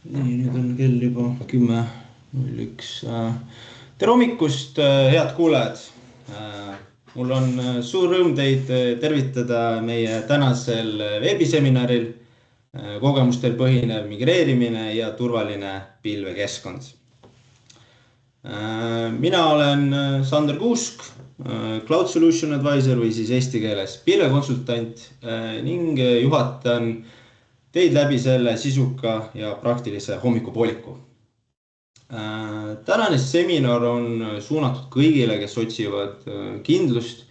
Nüüd on kell juba 10:01. Tere hommikust, head kuulajad! Mul on suur rõõm teid tervitada meie tänasel veebiseminaril kogemustel põhinev migreerimine ja turvaline pilvekeskkond. Mina olen Sander Kuusk, Cloud Solution Advisor või siis eesti keeles pilvekonsultant ning juhatan teid läbi selle sisuka ja praktilise hommikupooliku. Tänane seminar on suunatud kõigile, kes otsivad kindlust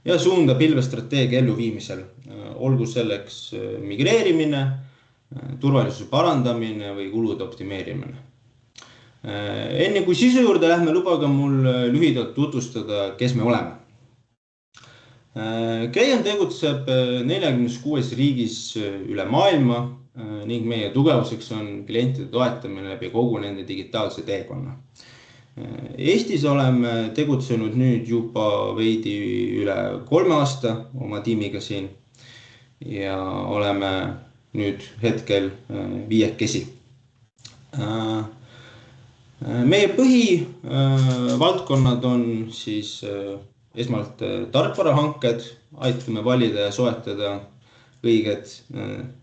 ja suunda pilvestrateegia elluviimisel. Olgu selleks migreerimine, turvalisuse parandamine või kulude optimeerimine. Enne kui sisu juurde lähme, lubage mul lühidalt tutvustada, kes me oleme. Crayon tegutseb 46 riigis üle maailma ning meie tugevuseks on klientide toetamine läbi kogu nende digitaalse teekonna. Eestis oleme tegutsenud nüüd juba veidi üle 3 aasta oma tiimiga siin ja oleme nüüd hetkel 5. Meie põhivaldkonnad on siis esmalt tarkvarahanked, aitame valida ja soetada õiged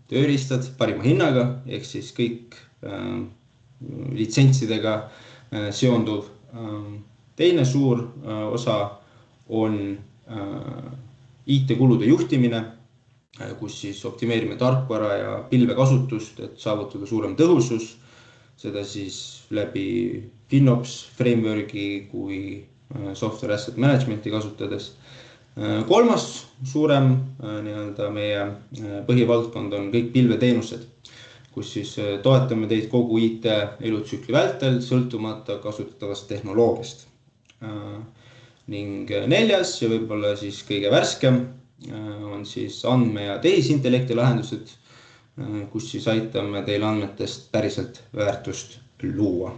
tööriistad parima hinnaga, ehk siis kõik litsentsidega seonduv. Teine suur osa on IT-kulude juhtimine, kus siis optimeerime tarkvara ja pilvekasutust, et saavutada suurem tõhusus, seda siis läbi FinOps frameworki kui software asset managementi kasutades. Kolmas suurem meie põhivaldkond on kõik pilveteenused, kus siis toetame teid kogu IT elutsükli vältel, sõltumata kasutatavast tehnoloogiast. Ning 4. ja võib-olla siis kõige värskem on siis andme- ja tehisintellekti lahendused, kus siis aitame teil andmetest päriselt väärtust luua.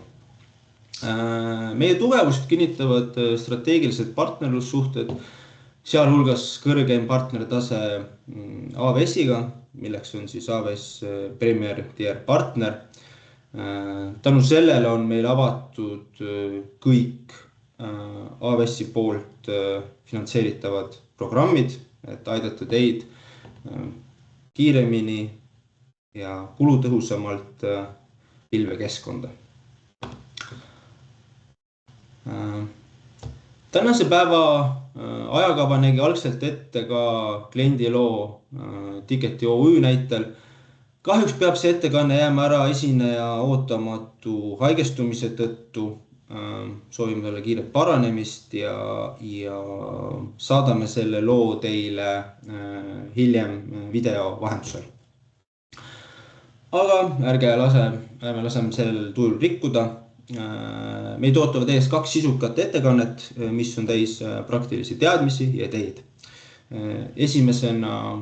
Meie tugevust kinnitavad strateegilised partnerlussuhted, sealhulgas kõrgeim partnertase AWS-iga, milleks on siis AWS Premier Tier partner. Tänu sellele on meil avatud kõik AWS-i poolt finantseeritavad programmid, et aidata teid kiiremini ja kulutõhusamalt pilvekeskkonda. Tänase päeva ajakava nägi algselt ette ka kliendiloo Ticketi OÜ näitel. Kahjuks peab see ettekanne jääma ära esineja ootamatu haigestumise tõttu. Soovime talle kiiret paranemist ja saadame selle loo teile hiljem video vahendusel. Aga ärme laseme sellel tujul rikkuda. Meid ootavad ees 2 sisukat ettekannet, mis on täis praktilisi teadmisi ja ideid. Esimesena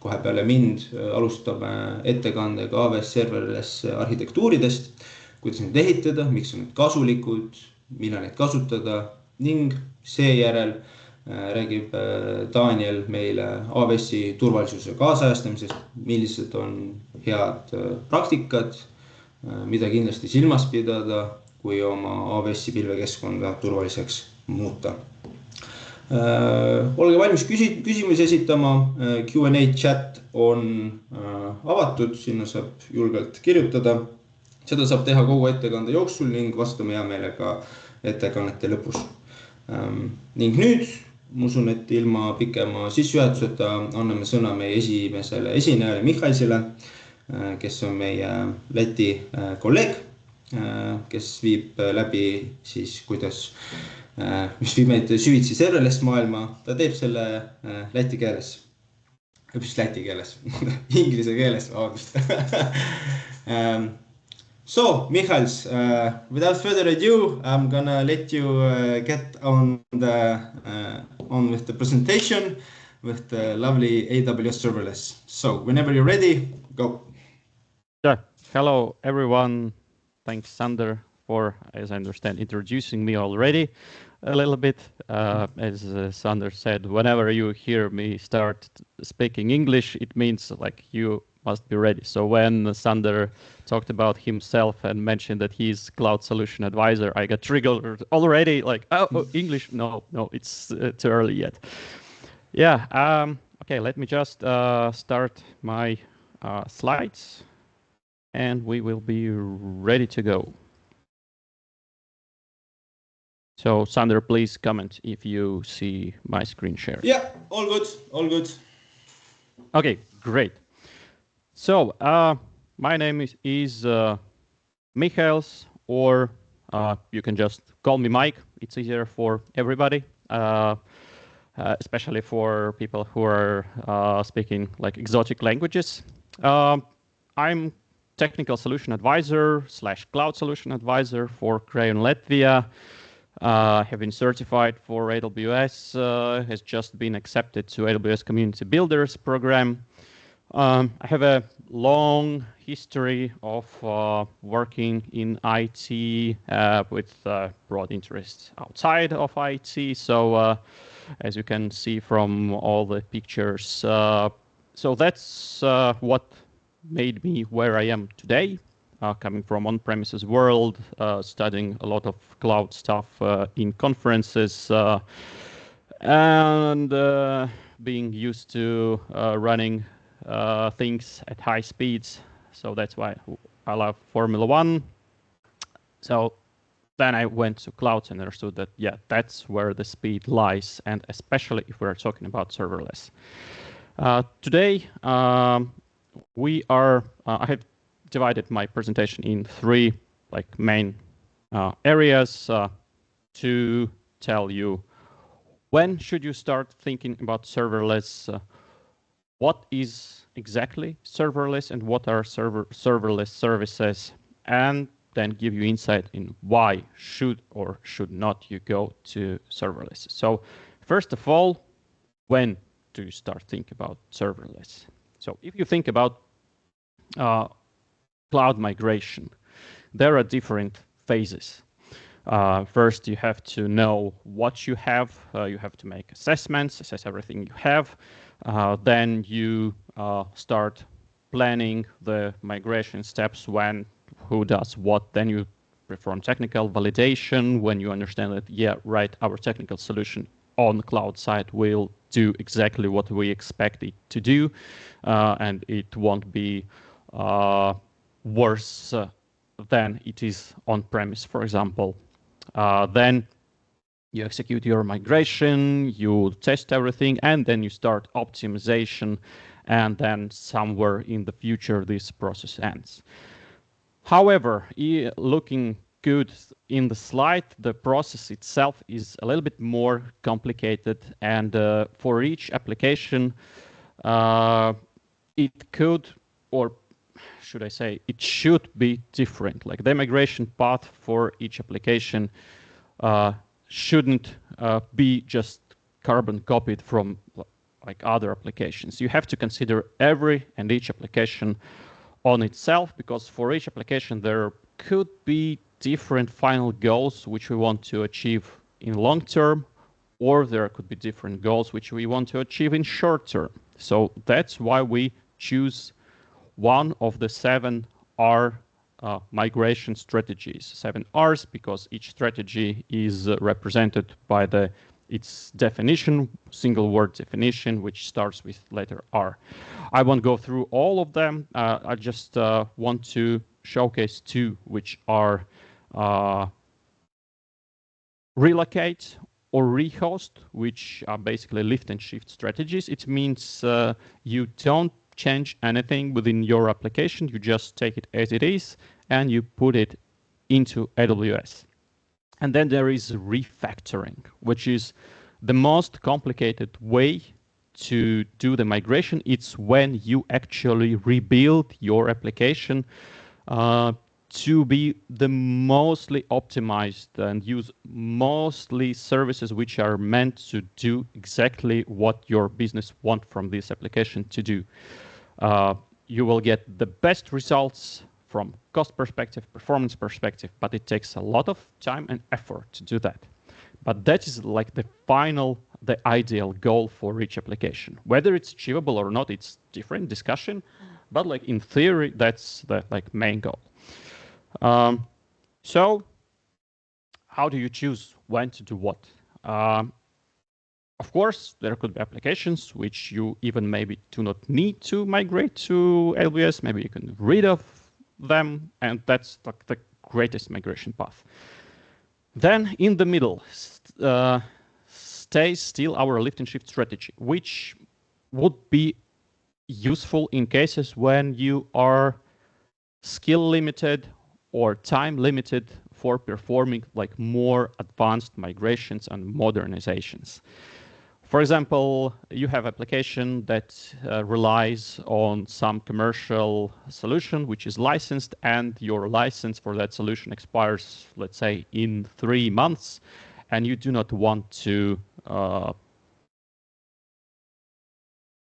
kohe peale mind alustame ettekandega AWS serverless arhitektuuridest, kuidas neid ehitada, miks on need kasulikud, millal neid kasutada ning seejärel räägib Daniel meile AWS-i turvalisuse kaasajastamisest, millised on head praktikad, mida kindlasti silmas pidada, kui oma AWS-i pilvekeskkonda turvaliseks muuta. Olge valmis küsimusi esitama, Q&A chat on avatud, sinna saab julgelt kirjutada. Seda saab teha kogu ettekande jooksul ning vastame hea meelega ettekannete lõpus. Ning nüüd, ma usun, et ilma pikema sissejuhatuseta anname sõna meie esimesele esinejale Mihhailile, kes on meie Läti kolleeg, kes viib läbi siis, mis viib meid süvitsi serverless maailma. Ta teeb selle läti keeles, inglise keeles, vabandust. So, Michail, without further ado, I'm gonna let you get on with the presentation with the lovely AWS serverless. So, whenever you're ready, go. Yeah, hello everyone. Thanks, Sander, for, as I understand, introducing me already a little bit. As Sander said, whenever you hear me start speaking English, it means like you must be ready. So when Sander talked about himself and mentioned that he's cloud solution advisor, I got triggered already. Like, oh, English? No, it's too early yet. Yeah. Okay. Let me just start my slides, and we will be ready to go. So Sander, please comment if you see my screen share. Yeah, all good, all good. Okay, great. So my name is Michaels, or you can just call me Mike. It's easier for everybody, especially for people who are speaking like exotic languages. I'm technical solution advisor / cloud solution advisor for Crayon Latvia. Have been certified for AWS, has just been accepted to AWS Community Builders program. I have a long history of working in IT with broad interests outside of IT. So as you can see from all the pictures, so that's what made me where I am today. Coming from on-premises world, studying a lot of cloud stuff in conferences, and being used to running things at high speeds. So that's why I love Formula One. So then I went to clouds and understood that, yeah, that's where the speed lies, and especially if we're talking about serverless. Today, we are, I have divided my presentation in three main areas to tell you when should you start thinking about serverless, what is exactly serverless and what are serverless services, and then give you insight in why should or should not you go to serverless. So first of all, when do you start thinking about serverless? So if you think about cloud migration, there are different phases. First, you have to know what you have. You have to make assessments, assess everything you have. Then you start planning the migration steps, when, who does what. Then you perform technical validation when you understand that, yeah, right, our technical solution on the cloud side will do exactly what we expect it to do, and it won't be worse than it is on-premise, for example. Then you execute your migration, you test everything, and then you start optimization, and then somewhere in the future this process ends. However, looking good in the slide, the process itself is a little bit more complicated, and for each application, it could, or should I say, it should be different. Like the migration path for each application shouldn't be just carbon copied from like other applications. You have to consider every and each application on itself, because for each application there could be different final goals which we want to achieve in long term, or there could be different goals which we want to achieve in short term. So that's why we choose one of the 7R migration strategies. 7 R's, because each strategy is represented by its definition, single word definition, which starts with letter R. I won't go through all of them. I just want to showcase two, which are relocate or rehost, which are basically lift and shift strategies. It means you don't change anything within your application. You just take it as it is and you put it into AWS. And then there is refactoring, which is the most complicated way to do the migration. It's when you actually rebuild your application to be the mostly optimized and use mostly services which are meant to do exactly what your business want from this application to do. You will get the best results from cost perspective, performance perspective, but it takes a lot of time and effort to do that. But that is like the ideal goal for each application. Whether it's achievable or not, it's different discussion. But like in theory, that's the like main goal. So how do you choose when to do what? Of course, there could be applications which you even maybe do not need to migrate to AWS. Maybe you can get rid of them, and that's like the greatest migration path. Then in the middle stays still our lift and shift strategy, which would be useful in cases when you are skill limited or time limited for performing like more advanced migrations and modernizations. For example, you have application that relies on some commercial solution which is licensed, and your license for that solution expires, let's say, in 3 months, and you do not want to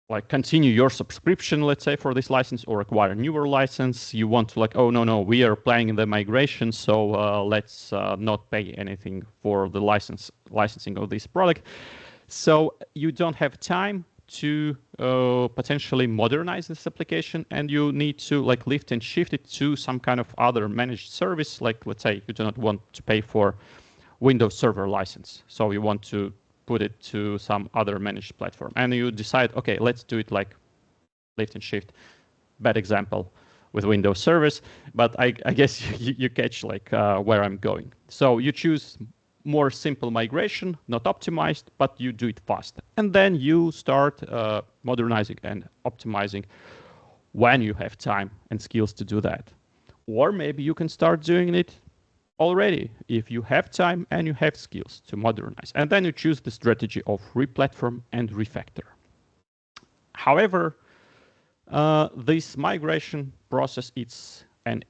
like continue your subscription, let's say, for this license or acquire a newer license. You want to like, oh, no, we are planning the migration, so let's not pay anything for the licensing of this product. So you don't have time to potentially modernize this application, and you need to like lift and shift it to some kind of other managed service. Like, let's say you do not want to pay for Windows Server license, so you want to put it to some other managed platform, and you decide, okay, let's do it like lift and shift. Bad example with Windows servers, but I guess you catch like where I'm going. So you choose more simple migration, not optimized, but you do it fast. And then you start modernizing and optimizing when you have time and skills to do that. Or maybe you can start doing it already if you have time and you have skills to modernize. And then you choose the strategy of replatform and refactor. However, this migration process, it's an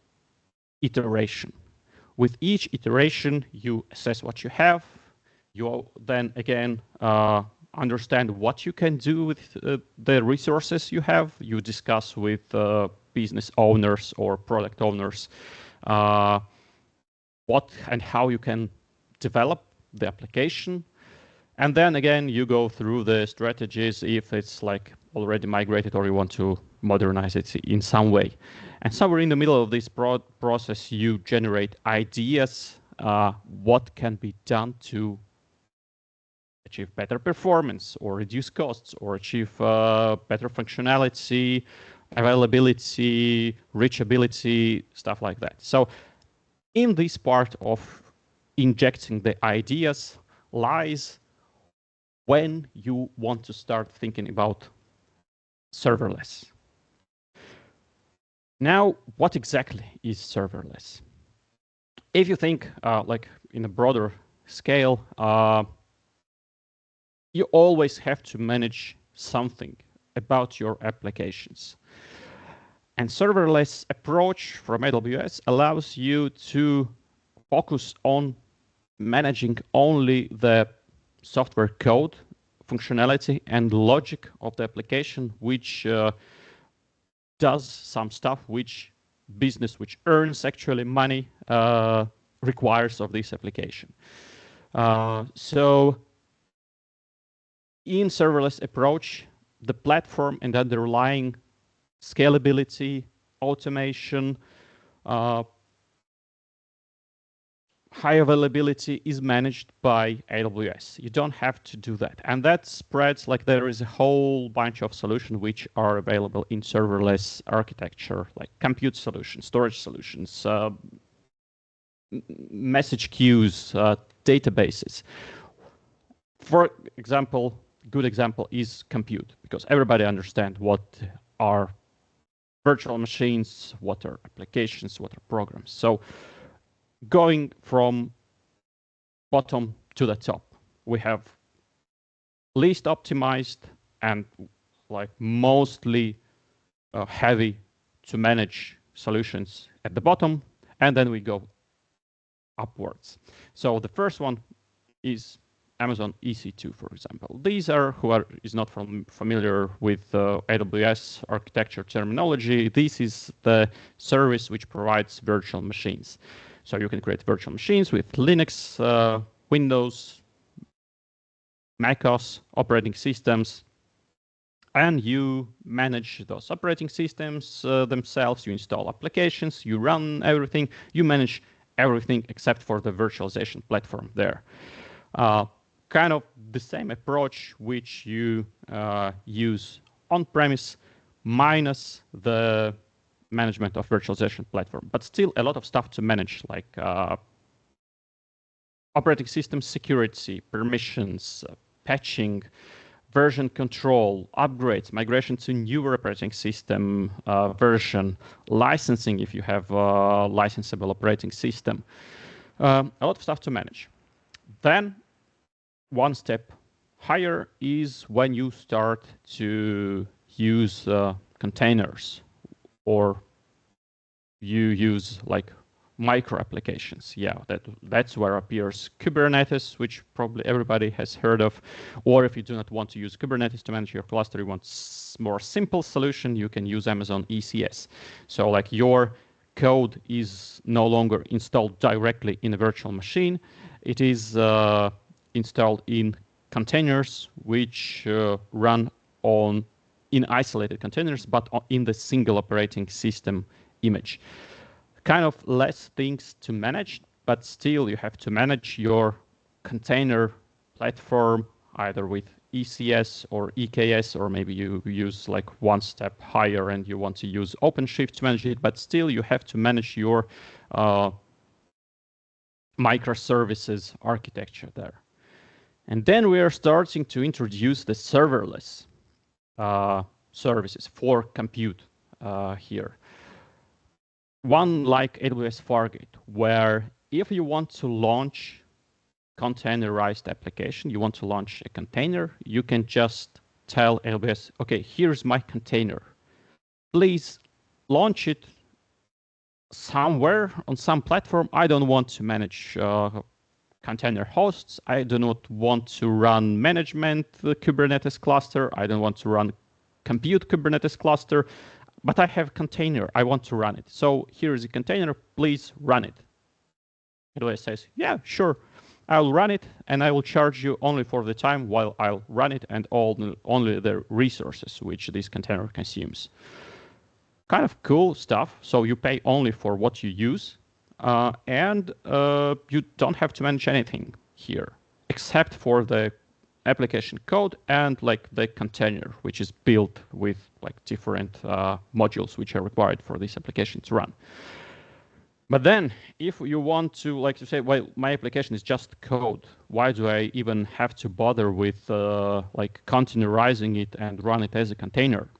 iteration. With each iteration, you assess what you have. You then again understand what you can do with the resources you have. You discuss with business owners or product owners what and how you can develop the application. And then again, you go through the strategies if it's like already migrated or you want to modernize it in some way. And somewhere in the middle of this process, you generate ideas, what can be done to achieve better performance or reduce costs or achieve better functionality, availability, reachability, stuff like that. So in this part of injecting the ideas lies when you want to start thinking about serverless. Now, what exactly is serverless? If you think like in a broader scale, you always have to manage something about your applications. And serverless approach from AWS allows you to focus on managing only the software code, functionality, and logic of the application, which does some stuff which business which earns actually money requires of this application. So in serverless approach, the platform and underlying scalability, automation, high availability is managed by AWS. You don't have to do that. And that spreads, like there is a whole bunch of solutions which are available in serverless architecture, like compute solutions, storage solutions, message queues, databases. For example, good example is compute, because everybody understands what are virtual machines, what are applications, what are programs. So going from bottom to the top, we have least optimized and like mostly heavy to manage solutions at the bottom, and then we go upwards. So the first one is Amazon EC2, for example. These are who is not familiar with AWS architecture terminology. This is the service which provides virtual machines. So you can create virtual machines with Linux, Windows, macOS, operating systems, And you manage those operating systems themselves. You install applications, you run everything, you manage everything except for the virtualization platform there. Kind of the same approach which you use on-premise minus the management of virtualization platform, but still a lot of stuff to manage, like operating system security, permissions, patching, version control, upgrades, migration to newer operating system version, licensing if you have a licensable operating system. A lot of stuff to manage. Then one step higher is when you start to use containers, or you use like micro applications. Yeah, that's where appears Kubernetes, which probably everybody has heard of. Or if you do not want to use Kubernetes to manage your cluster, you want more simple solution, you can use Amazon ECS. So like your code is no longer installed directly in a virtual machine. It is installed in containers which run in isolated containers, but in the single operating system image. Kind of less things to manage, but still you have to manage your container platform either with ECS or EKS, or maybe you use like one step higher and you want to use OpenShift to manage it, but still you have to manage your microservices architecture there. And then we are starting to introduce the serverless services for compute here. One like AWS Fargate, where if you want to launch containerized application, you want to launch a container, you can just tell AWS, okay, here's my container. Please launch it somewhere on some platform. I don't want to manage container hosts. I do not want to run management Kubernetes cluster. I don't want to run compute Kubernetes cluster. But I have container, I want to run it. So here is a container, please run it. AWS says, yeah, sure, I'll run it, and I will charge you only for the time while I'll run it and only the resources which this container consumes. Kind of cool stuff. So you pay only for what you use, and you don't have to manage anything here, except for the application code and like the container, which is built with like different modules which are required for this application to run. But then if you want to like to say, well, my application is just code, why do I even have to bother with like containerizing it and run it as a container?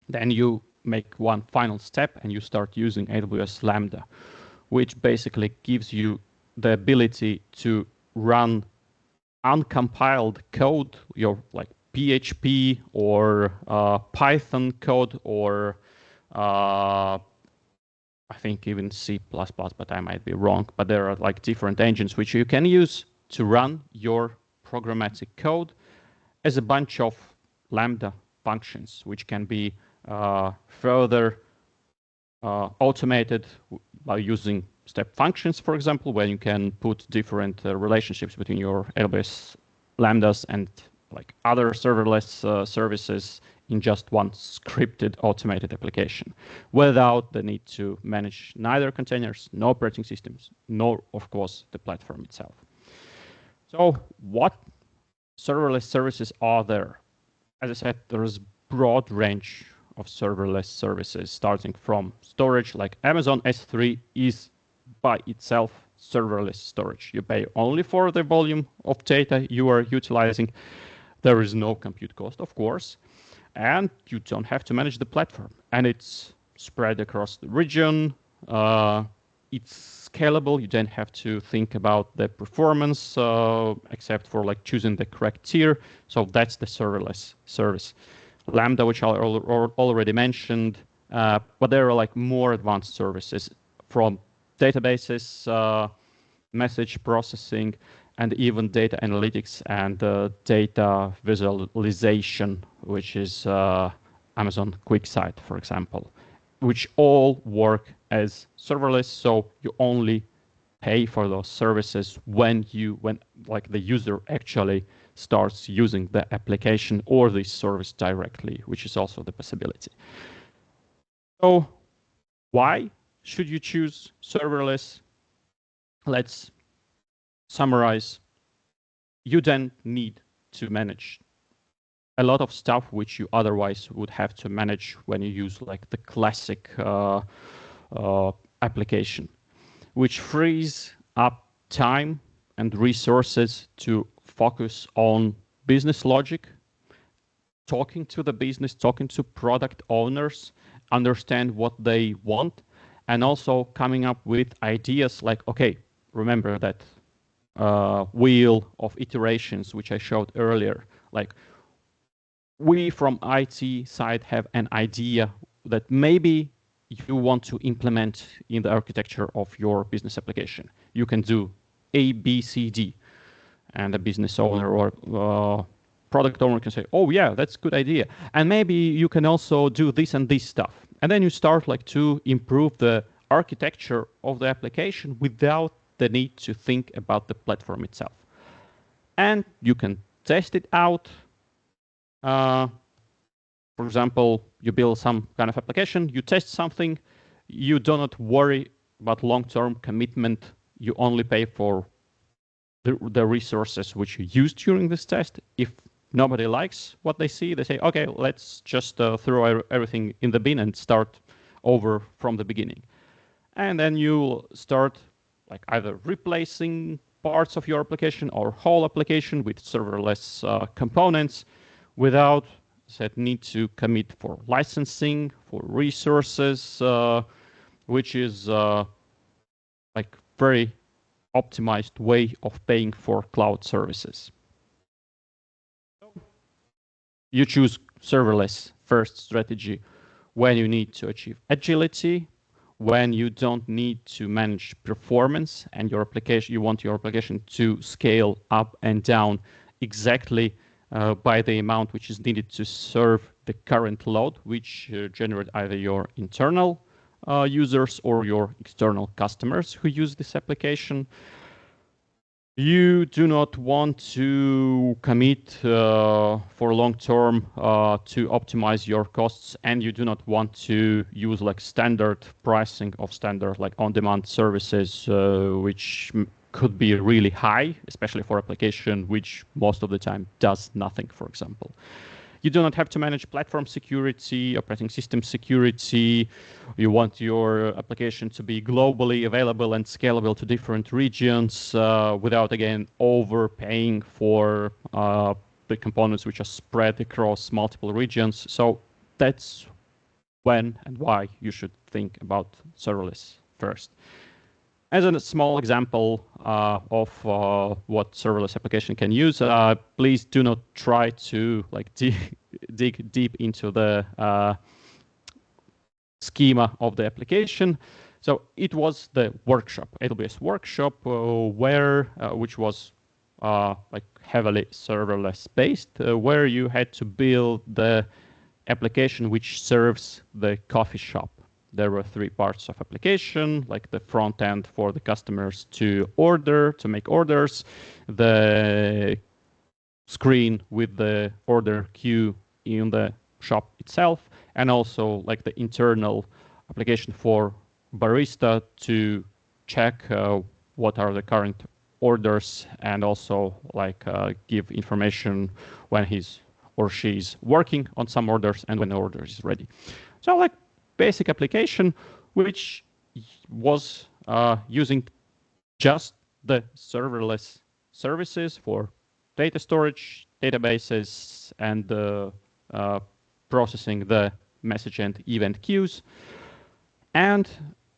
Then you make one final step and you start using AWS Lambda, which basically gives you the ability to run uncompiled code, your like PHP or Python code, or I think even C++, but I might be wrong. But there are like different engines which you can use to run your programmatic code as a bunch of Lambda functions, which can be further automated by using step functions, for example, where you can put different relationships between your AWS Lambdas and like other serverless services in just one scripted automated application without the need to manage neither containers, no operating systems, nor, of course, the platform itself. So what serverless services are there? As I said, there is broad range of serverless services, starting from storage, like Amazon S3 is by itself serverless storage. You pay only for the volume of data you are utilizing. There is no compute cost, of course, and you don't have to manage the platform. And it's spread across the region. It's scalable. You don't have to think about the performance except for like choosing the correct tier. So that's the serverless service. Lambda, which I already mentioned, but there are like more advanced services from databases, message processing, and even data analytics and data visualization, which is Amazon QuickSight, for example, which all work as serverless. So you only pay for those services when like the user actually starts using the application or the service directly, which is also the possibility. So why should you choose serverless? Let's summarize. You then need to manage a lot of stuff which you otherwise would have to manage when you use like the classic application, which frees up time and resources to focus on business logic, talking to the business, talking to product owners, understand what they want, and also coming up with ideas like, okay, remember that wheel of iterations which I showed earlier. Like, we from IT side have an idea that maybe you want to implement in the architecture of your business application. You can do A, B, C, D. And the business owner or product owner can say, oh yeah, that's a good idea. And maybe you can also do this and this stuff. And then you start like to improve the architecture of the application without the need to think about the platform itself. And you can test it out. For example, you build some kind of application, you test something, you do not worry about long-term commitment. You only pay for the resources which you use during this test. If nobody likes what they see, they say, okay, let's just throw everything in the bin and start over from the beginning. And then you start like either replacing parts of your application or whole application with serverless components without that need to commit for licensing, for resources, which is like very optimized way of paying for cloud services. You choose serverless first strategy when you need to achieve agility, when you don't need to manage performance and your application, you want your application to scale up and down exactly by the amount which is needed to serve the current load, which generate either your internal users or your external customers who use this application. You do not want to commit for long term to optimize your costs, and you do not want to use like standard pricing of standard like on-demand services, which could be really high, especially for application which most of the time does nothing, for example. You do not have to manage platform security, operating system security. You want your application to be globally available and scalable to different regions without, again, overpaying for the components which are spread across multiple regions. So that's when and why you should think about serverless first. As a small example of what serverless application can use, please do not try to like dig deep into the schema of the application. So it was the workshop, AWS workshop, which was like heavily serverless based, where you had to build the application which serves the coffee shop. There were 3 parts of application, like the front end for the customers to make orders, the screen with the order queue in the shop itself, and also like the internal application for barista to check what are the current orders and also like give information when he's or she's working on some orders and when the order is ready. So like basic application, which was using just the serverless services for data storage, databases, and processing the message and event queues. And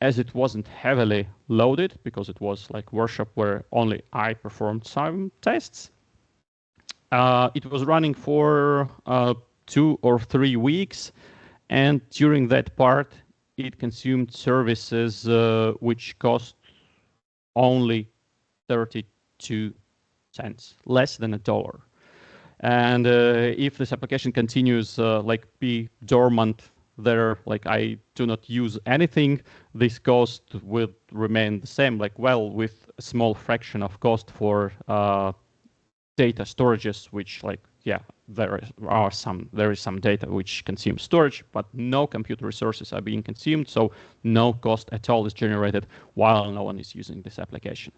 as it wasn't heavily loaded, because it was like workshop where only I performed some tests, it was running for 2 or 3 weeks. And during that part, it consumed services which cost only 32 cents, less than $1. And if this application continues like be dormant there, like I do not use anything, this cost will remain the same, like well, with a small fraction of cost for data storages, which like, yeah, there is some data which consumes storage, but no compute resources are being consumed, so no cost at all is generated while no one is using this application.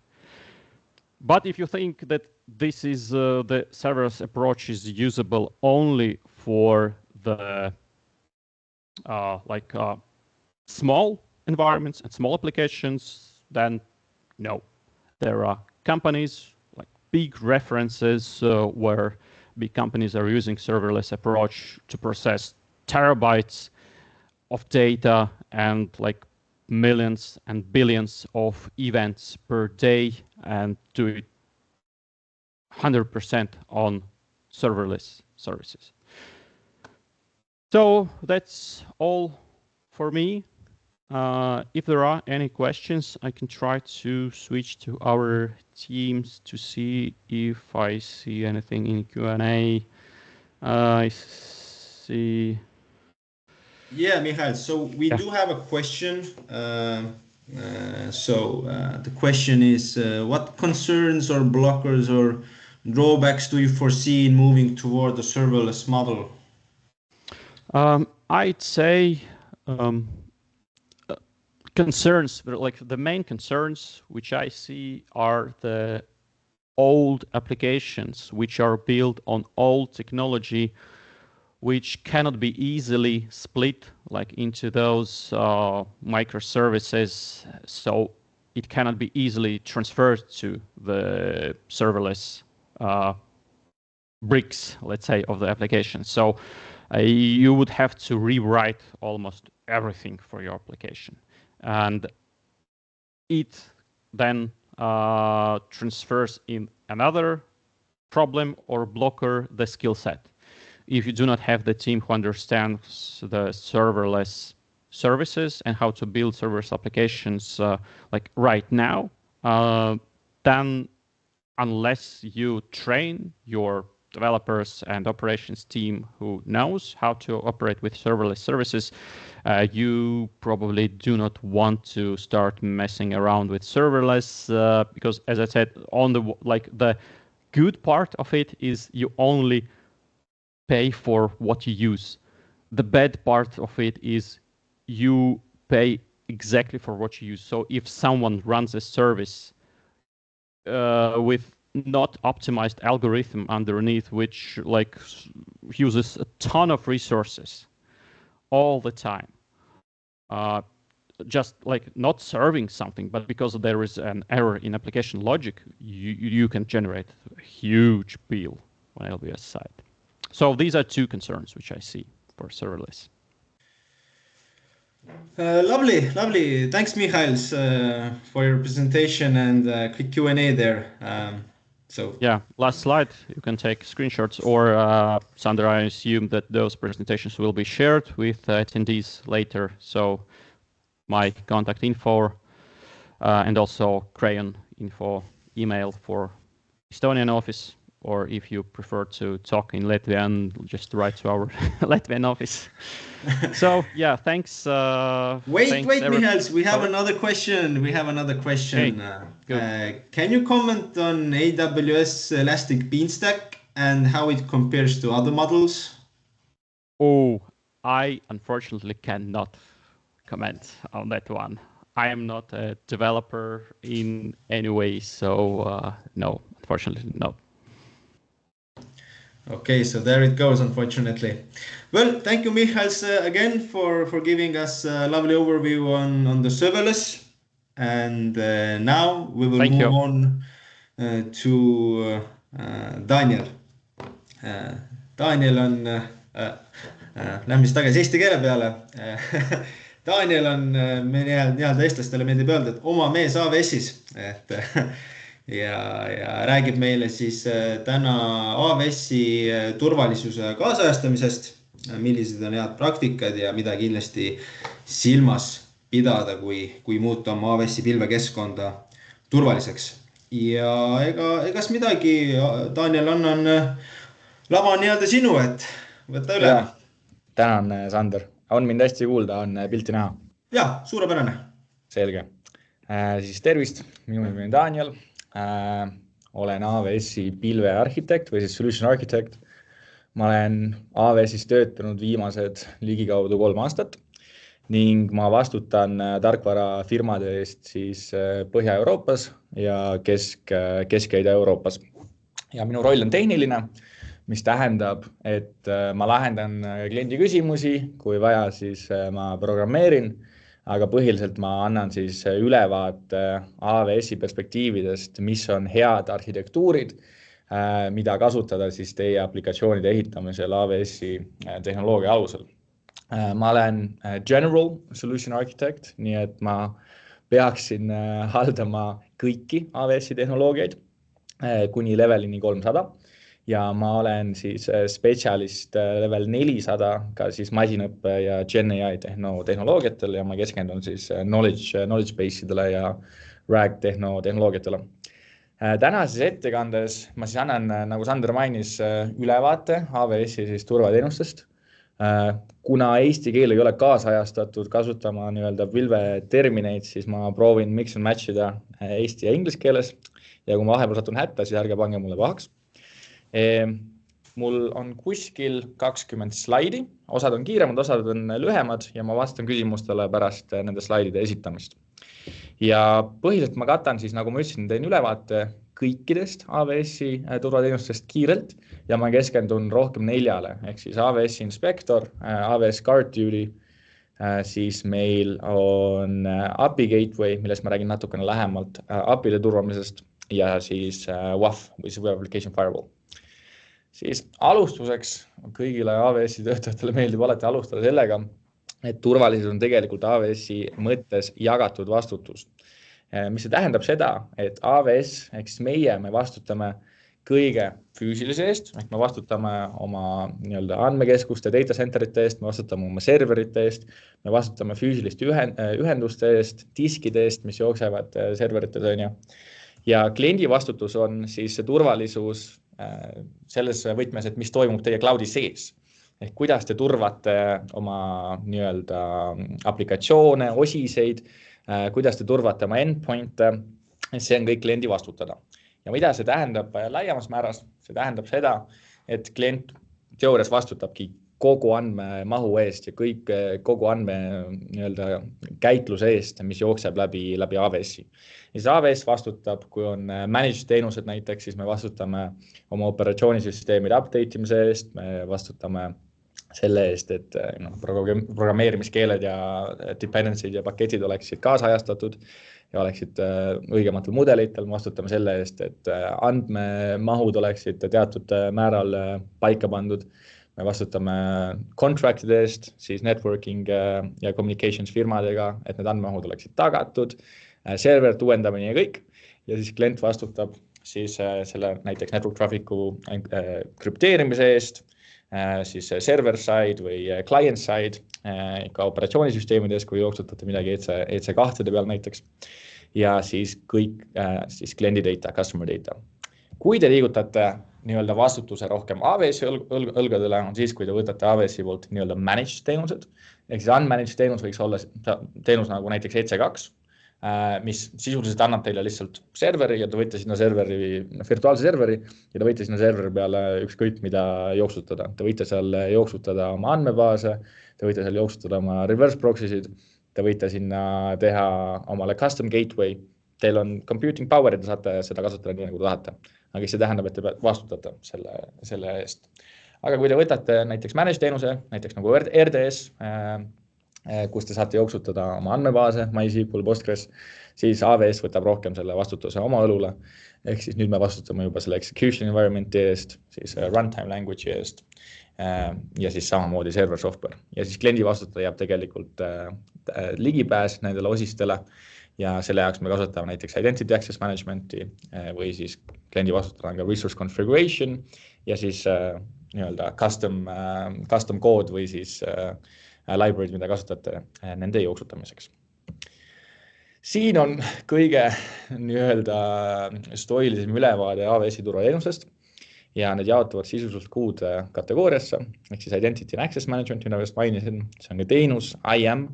But if you think that this is the serverless approach is usable only for the small environments and small applications, then no. There are companies, like big references where big companies are using serverless approach to process terabytes of data and like millions and billions of events per day and do it 100% on serverless services. So that's all for me. If there are any questions, I can try to switch to our teams to see if I see anything in Q&A. I see. Yeah, Michael, so we do have a question. The question is, what concerns or blockers or drawbacks do you foresee in moving toward the serverless model? I'd say concerns, like the main concerns which I see are the old applications which are built on old technology, which cannot be easily split like into those microservices, so it cannot be easily transferred to the serverless bricks, let's say, of the application. So you would have to rewrite almost everything for your application. And it then transfers in another problem or blocker the skill set. If you do not have the team who understands the serverless services and how to build serverless applications like right now, then unless you train your developers and operations team who knows how to operate with serverless services, you probably do not want to start messing around with serverless because, as I said, on the good part of it is you only pay for what you use. The bad part of it is you pay exactly for what you use. So if someone runs a service with not optimized algorithm underneath, which like uses a ton of resources all the time, just like not serving something, but because there is an error in application logic, you can generate a huge bill on LBS side. So these are two concerns which I see for serverless. Lovely. Thanks, Michaels, for your presentation and quick Q&A there. Yeah, last slide, you can take screenshots, or Sander, I assume that those presentations will be shared with attendees later. So my contact info and also Crayon info email for Estonian office, or if you prefer to talk in Latvian, just write to our Latvian office. So yeah, thanks. Wait, Michaels, we have another question. Hey, can you comment on AWS Elastic Beanstalk and how it compares to other models? Oh, I unfortunately cannot comment on that one. I am not a developer in any way, so no, unfortunately, no. Okay, so there it goes, unfortunately. Well, thank you, Michaels, again for giving us a lovely overview on the serverless. And now we will move on to Daniel. Daniel on, lähme siis tagasi eesti keele peale. Daniel on, me nii-öelda eestlastele meeldib öelda, et oma mees AWS-is, et ja räägib meile siis täna AWS-i turvalisuse kaasajastamisest, millised on head praktikad ja mida kindlasti silmas pidada, kui muuta oma AWS-i pilvekeskkonda turvaliseks. Ja egas midagi, Daniel, annan lava nii-öelda sinu, et võta üle. Tänan, Sander. On mind hästi kuulda, on pilti näha? Jaa, suurepärane. Selge. Siis tervist, minu nimi on Daniel. Olen AWS-i pilvearhitekt või siis solution architect. Ma olen AWS-is töötanud viimased ligikaudu 3 aastat ning ma vastutan tarkvarafirmade eest siis Põhja-Euroopas ja Kesk- ja Ida-Euroopas. Ja minu roll on tehniline, mis tähendab, et ma lahendan kliendi küsimusi, kui vaja, siis ma programmeerin, aga põhiliselt ma annan siis ülevaate AWS-i perspektiividest, mis on head arhitektuurid, mida kasutada siis teie aplikatsioonide ehitamisel AWS-i tehnoloogia alusel. Ma olen General Solution Architect, nii et ma peaksin haldama kõiki AWS-i tehnoloogiaid kuni levelini 300 ja ma olen siis spetsialist level 400 ka siis masinõppe ja GenAI tehnoloogiatel ja ma keskendun siis knowledge base'idele ja RAG tehnoloogiatele. Tänases ettekandes ma siis annan, nagu Sander mainis, ülevaate AWS-i siis turvateenustest. Kuna eesti keel ei ole kaasajastatud kasutama nii-öelda pilve termineid, siis ma proovin mix and match'ida eesti ja inglise keeles ja kui ma vahepeal satun hätta, siis ärge pange mulle pahaks. Mul on kuskil 20 slaidi, osad on kiiremad, osad on lühemad ja ma vastan küsimustele pärast nende slaidide esitamist. Ja põhiliselt ma katan siis, nagu ma ütlesin, teen ülevaate kõikidest AWS-i turvateenustest kiirelt ja ma keskendun rohkem 4, ehk siis AWS Inspector, AWS Guard Duty, siis meil on API Gateway, millest ma räägin natukene lähemalt API-de turvamisest ja siis WAF või siis Web Application Firewall. Siis alustuseks kõigile AWS-i töötajatele meeldib alati alustada sellega, et turvalisus on tegelikult AWS-i mõttes jagatud vastutus. Mis see tähendab seda, et AWS, ehk siis me vastutame kõige füüsilise eest, ehk me vastutame oma nii-öelda andmekeskuste data centerite eest, me vastutame oma serverite eest, me vastutame füüsiliste ühenduste eest, diskide eest, mis jooksevad serverites on ja kliendi vastutus on siis see turvalisus selles võtmes, et mis toimub teie cloudi sees. Ehk kuidas te turvate oma nii-öelda aplikatsioone, osiseid, kuidas te turvate oma endpointe, see on kõik kliendi vastutada. Ja mida see tähendab laiemas määras? See tähendab seda, et klient teoorias vastutabki kogu andmemahu eest ja kogu andme nii-öelda käitluse eest, mis jookseb läbi AWS-i. Ja siis AWS vastutab, kui on managed teenused näiteks, siis me vastutame oma operatsioonisüsteemide update imise eest, me vastutame selle eest, et programmeerimiskeeled ja dependency'd ja paketid oleksid kaasajastatud ja oleksid õigematel mudelitel. Me vastutame selle eest, et andmemahud oleksid teatud määral paika pandud. Me vastutame contractide eest, siis networking ja communications firmadega, et need andmemahud oleksid tagatud, server uuendamine ja kõik. Ja siis klient vastutab siis selle näiteks network traffic'u krüpteerimise eest, siis server side või client side, ka operatsioonisüsteemides, kui jooksutate midagi EC2 peal näiteks, ja siis kõik siis kliendi data, customer data. Kui te liigutate nii-öelda vastutuse rohkem AWS-i õlgadele, on siis, kui te võtate AWS-i poolt nii-öelda managed teenused, ehk siis unmanaged teenus võiks olla teenus nagu näiteks EC2, mis sisuliselt annab teile lihtsalt serveri ja te võite sinna virtuaalse serveri ja te võite sinna serveri peale ükskõik mida jooksutada. Te võite seal jooksutada oma andmebaase, te võite seal jooksutada oma reverse proxy'sid, te võite sinna teha omale custom gateway. Teil on computing power, et te saate seda kasutada nii, nagu te tahate. Aga see tähendab, et te vastutate selle eest. Aga kui te võtate näiteks managed teenuse, näiteks nagu RDS, kus te saate jooksutada oma andmebaase, MySQL, Postgres, siis AWS võtab rohkem selle vastutuse oma õlule. Ehk siis nüüd me vastutame juba selle execution environmenti eest, siis runtime language'i eest ja siis samamoodi server software. Ja siis kliendi vastutada jääb tegelikult ligipääs nendele osistele ja selle jaoks me kasutame näiteks identity access management'i või siis kliendi vastutada on ka resource configuration ja siis nii-öelda custom code või siis libraries, mida kasutate nende jooksutamiseks. Siin on kõige nii-öelda stoilisem ülevaade AWS-i turvateenusest ja need jaotuvad sisuliselt 6 kategooriasse, ehk siis Identity and Access Management, mida just mainisin, see on ka teenus, IAM,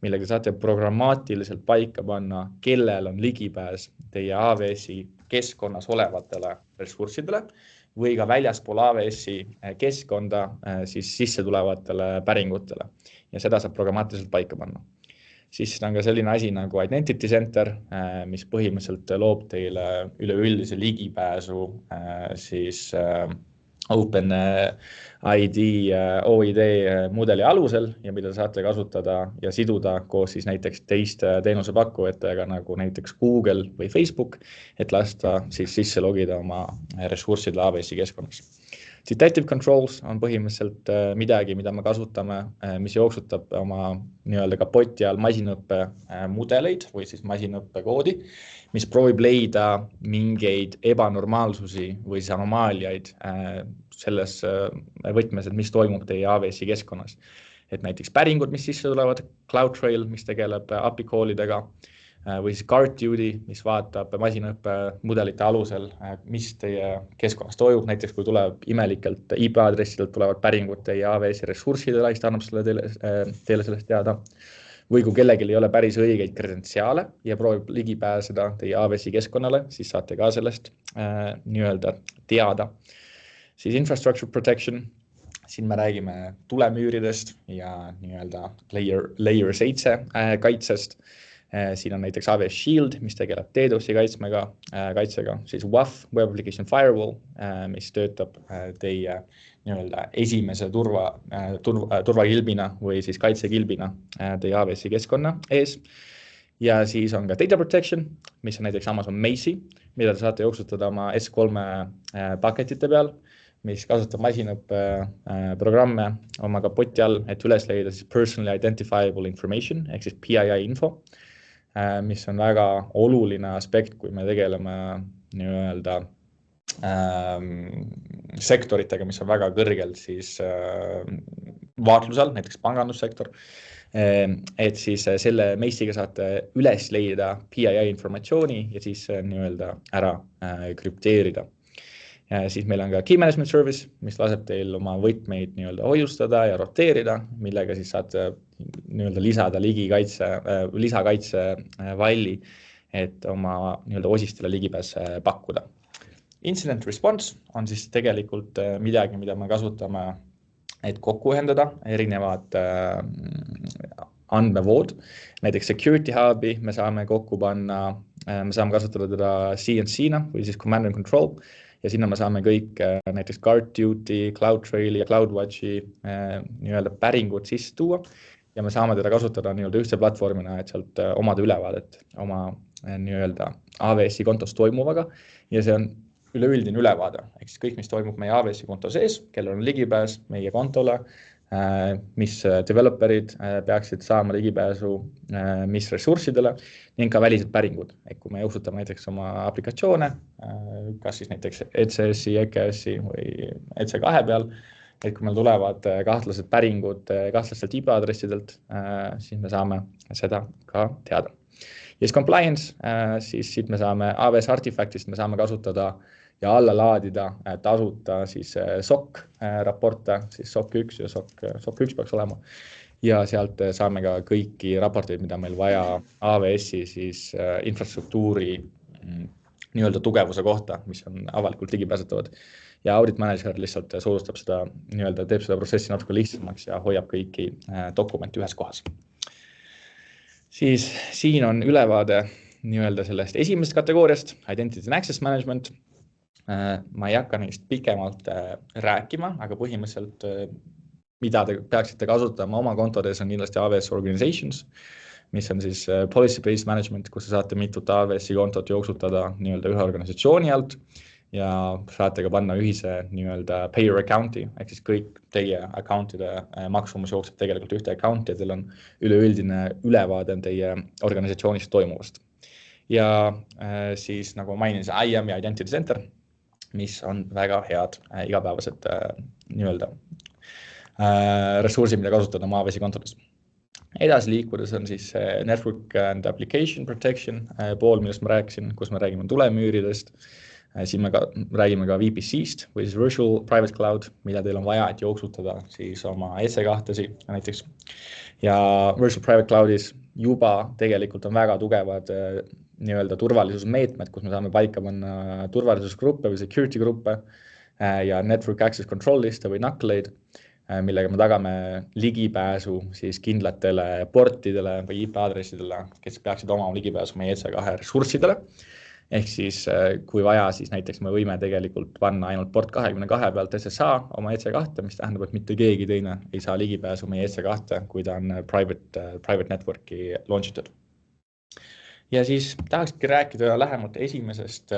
millega saate programmaatiliselt paika panna, kellel on ligipääs teie AWS-i keskkonnas olevatele ressurssidele või ka väljaspool AWS-i keskkonda siis sisse tulevatele päringutele ja seda saab programmaatiliselt paika panna. Siis on ka selline asi nagu Identity Center, mis põhimõtteliselt loob teile üleüldise ligipääsu siis OpenID, OID mudeli alusel ja mida saate kasutada ja siduda koos siis näiteks teiste teenusepakkujatega nagu näiteks Google või Facebook, et lasta siis sisse logida oma ressursside AWS-i keskkonnas. Citative controls on põhimõtteliselt midagi, mida me kasutame, mis jooksutab oma nii-öelda kapoti all masinõppe mudeleid või siis masinõppe koodi, mis proovib leida mingeid ebanormaalsusi või siis anomaaliaid selles võtmes, et mis toimub teie AWS-i keskkonnas. Et näiteks päringud, mis sisse tulevad, CloudTrail, mis tegeleb API call'idega, või siis GuardDuty, mis vaatab masinaõppe mudelite alusel, mis teie keskkonnas toimub, näiteks kui tuleb imelikelt IP-aadressidelt tulevad päringud teie AWS-i ressurssidele, siis ta annab teile sellest teada. Või kui kellelgi ei ole päris õigeid kredentsiaale ja proovib ligi pääseda teie AWS-i keskkonnale, siis saate ka sellest nii-öelda teada. Siis infrastructure protection, siin me räägime tulemüüridest ja nii-öelda layer 7 kaitsest. Siin on näiteks AWS Shield, mis tegeleb DDoS-i kaitsega, siis WAF, Web Application Firewall, mis töötab teie nii-öelda esimese turvakilbina või siis kaitsekilbina teie AWS-i keskkonna ees. Ja siis on ka Data Protection, mis on näiteks Amazon Macy, mida te saate jooksutada oma S3 paketite peal, mis kasutab masinõppe programme oma kapoti all, et üles leida siis Personally Identifiable Information, ehk siis PII info, mis on väga oluline aspekt, kui me tegeleme nii-öelda sektoritega, mis on väga kõrgel siis vaatlusel, näiteks pangandussektor, et siis selle Macy'ga saate üles leida PII informatsiooni ja siis nii-öelda ära krüpteerida. Siis meil on ka Key Management Service, mis laseb teil oma võtmeid nii-öelda hoiustada ja roteerida, millega siis saate nii-öelda lisada lisakaitse valli, et oma nii-öelda osistele ligipääs pakkuda. Incident response on siis tegelikult midagi, mida me kasutame, et kokku ühendada erinevad andmevood. Näiteks Security Hubi me saame kokku panna, me saame kasutada teda CNC-na või siis Command and Control. Ja sinna me saame kõik näiteks GuardDuty, CloudTraili ja CloudWatchi nii-öelda päringud sisse tuua ja me saame teda kasutada nii-öelda ühtse platvormina, et sealt omada ülevaadet oma nii-öelda AWS-i kontos toimuvaga ja see on üleüldine ülevaade, ehk siis kõik, mis toimub meie AWS-i konto sees, kellel on ligipääs meie kontole, mis developerid peaksid saama ligipääsu, mis ressurssidele ning ka välised päringud. Et kui me jooksutame näiteks oma aplikatsioone, kas siis näiteks ECS-i, EKS-i või EC2 peal, et kui meil tulevad kahtlased päringud kahtlastelt IP-aadressidelt, siis me saame seda ka teada. Ja siis compliance, siis siit me saame AWS Artifactist, me saame kasutada ja alla laadida tasuta siis SOC raporte, siis SOC 1 ja SOC 1 peaks olema. Ja sealt saame ka kõiki raporteid, mida meil vaja AWS-i siis infrastruktuuri nii-öelda tugevuse kohta, mis on avalikult ligipääsetavad. Ja Audit Manager lihtsalt soodustab seda, nii-öelda teeb seda protsessi natuke lihtsamaks ja hoiab kõiki dokumente ühes kohas. Siis siin on ülevaade nii-öelda sellest esimesest kategooriast, Identity and Access Management. Ma ei hakka neist pikemalt rääkima, aga põhimõtteliselt, mida te peaksite kasutama oma kontodes, on kindlasti AWS Organizations, mis on siis policy-based management, kus te saate mitut AWS-i kontot jooksutada nii-öelda ühe organisatsiooni alt ja saate ka panna ühise nii-öelda payer account'i, ehk siis kõik teie account'ide maksumus jookseb tegelikult ühte account'i ja teil on üleüldine ülevaade teie organisatsioonist toimuvast. Ja siis nagu mainin, IAM ja Identity Center, mis on väga head igapäevased nii-öelda ressursid, mida kasutada oma AWS-i kontodes. Edasi liikudes on siis Network and Application Protection pool, millest ma rääkisin, kus me räägime tulemüüridest, Siin me räägime ka VPC-st või siis Virtual Private Cloud, mida teil on vaja, et jooksutada siis oma EC2-si näiteks. Ja Virtual Private Cloudis juba tegelikult on väga tugevad nii-öelda turvalisusmeetmed, kus me saame paika panna turvalisusgruppe või security gruppe ja Network Access Control liste või NAC-leid, millega me tagame ligipääsu siis kindlatele portidele või IP-aadressidele, kes peaksid omama ligipääsu meie EC2 ressurssidele. Ehk siis kui vaja, siis näiteks me võime tegelikult panna ainult port 22 pealt SSA oma EC2, mis tähendab, et mitte keegi teine ei saa ligipääsu meie EC2, kui ta on private networki launchitud. Ja siis tahakski rääkida lähemalt esimesest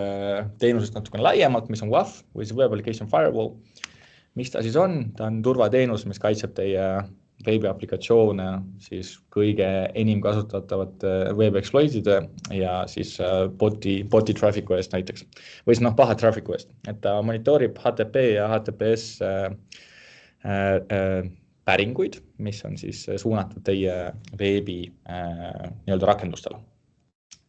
teenusest natukene laiemalt, mis on WAF või Web Application Firewall. Mis ta siis on? Ta on turvateenus, mis kaitseb teie veebiaplikatsioone siis kõige enim kasutatavate web-exploitide ja siis boti traffic'u eest näiteks. Või siis paha traffic'u eest. Et ta monitoorib HTTP ja HTTPS päringuid, mis on siis suunatud teie veebi nii-öelda rakendustele.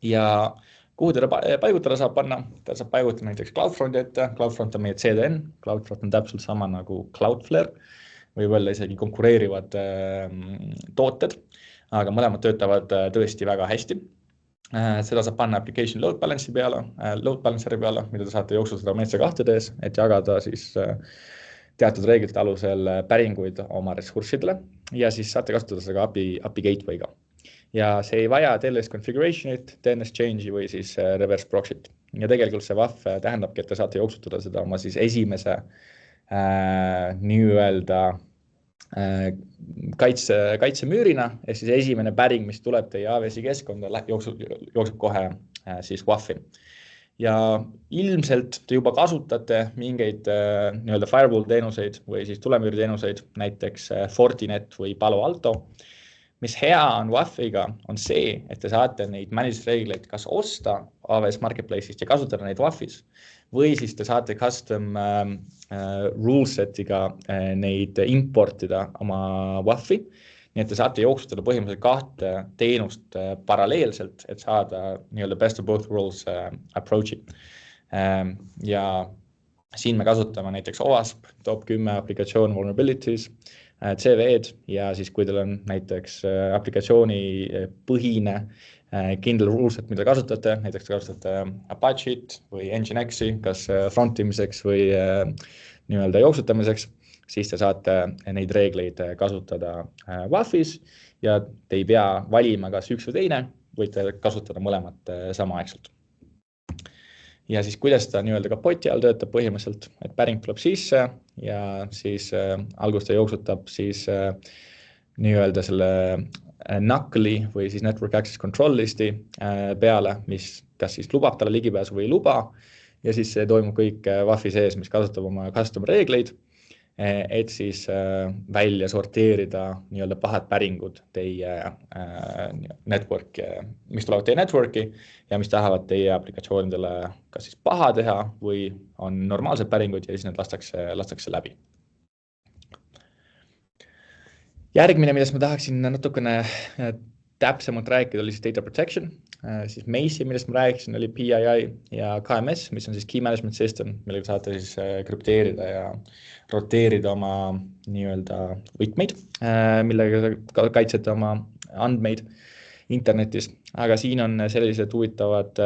Ja kuhu teda paigutada saab panna? Ta saab paigutada näiteks CloudFronti ette. CloudFront on meie CDN. CloudFront on täpselt sama nagu Cloudflare. Võib olla isegi konkureerivad tooted, aga mõlemad töötavad tõesti väga hästi. Seda saab panna application load balanceri peale, mida te saate jooksutada oma EC2-des, et jagada siis teatud reeglite alusel päringuid oma ressurssidele ja siis saate kasutada seda ka API gateway'ga. Ja see ei vaja TLS configuration'it, DNS change'i või siis reverse proxy't. Ja tegelikult see WAF tähendabki, et te saate jooksutada seda oma siis esimese nii-öelda kaitsemüürina, ehk siis esimene päring, mis tuleb teie AWS-i keskkonda, jookseb kohe siis WAF-i. Ja ilmselt te juba kasutate mingeid nii-öelda firewall teenuseid või siis tulemüüri teenuseid, näiteks Fortinet või Palo Alto. Mis hea on WAF-iga on see, et te saate neid managed reegleid kas osta AWS Marketplace'ist ja kasutada neid WAF-is või siis te saate custom rulesetiga neid importida oma WAF-i, nii et te saate jooksutada põhimõtteliselt kahte teenust paralleelselt, et saada nii-öelda best of both worlds approach'i. Ja siin me kasutame näiteks OWASP, top 10 aplikatsioon vulnerabilities, CV-d ja siis kui teil on näiteks aplikatsiooni põhine kindel ruleset, mida kasutate, näiteks kasutate Apache't või Nginx'i, kas frontimiseks või nii-öelda jooksutamiseks, siis te saate neid reegleid kasutada WAF-is ja te ei pea valima kas üks või teine, võite kasutada mõlemat samaaegselt. Ja siis kuidas ta nii-öelda kapoti all töötab põhimõtteliselt, et päring tuleb sisse ja siis alguses ta jooksutab siis nii-öelda selle NAC-li või siis Network Access Control listi peale, mis kas siis lubab talle ligipääsu või ei luba ja siis see toimub kõik WAF-i sees, mis kasutab oma custom reegleid, et siis välja sorteerida nii-öelda pahad päringud teie networki, mis tulevad teie networki ja mis tahavad teie aplikatsioonidele kas siis paha teha või on normaalsed päringud ja siis need lastakse läbi. Järgmine, millest ma tahaksin natukene täpsemalt rääkida, oli siis data protection. Siis Mace, millest ma rääkisin, oli PII ja KMS, mis on siis Key Management System, millega saate siis krüpteerida ja roteerida oma nii-öelda võtmeid, millega kaitsete oma andmeid internetis. Aga siin on sellised huvitavad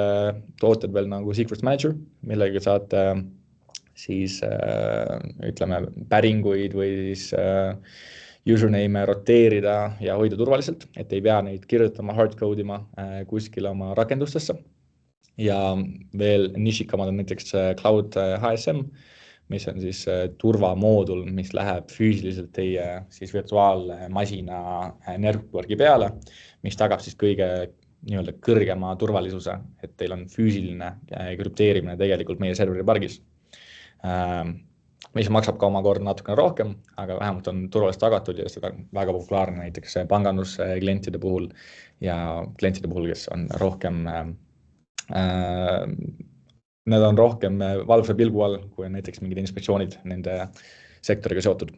tooted veel nagu Secrets Manager, millega saate siis ütleme päringuid või siis username roteerida ja hoida turvaliselt, et ei pea neid kirjutama, hardcode ima kuskil oma rakendustesse. Ja veel nišikamad on näiteks Cloud HSM, mis on siis turvamoodul, mis läheb füüsiliselt teie siis virtuaalmasina networki peale, mis tagab siis kõige nii-öelda kõrgema turvalisuse, et teil on füüsiline krüpteerimine tegelikult meie serveri pargis. Mis maksab ka omakorda natukene rohkem, aga vähemalt on turvaliselt tagatud ja seda väga populaarne näiteks pangandusklientide puhul ja klientide puhul, kes on rohkem, need on rohkem valvsa pilgu all, kui on näiteks mingid inspektsioonid nende sektoriga seotud.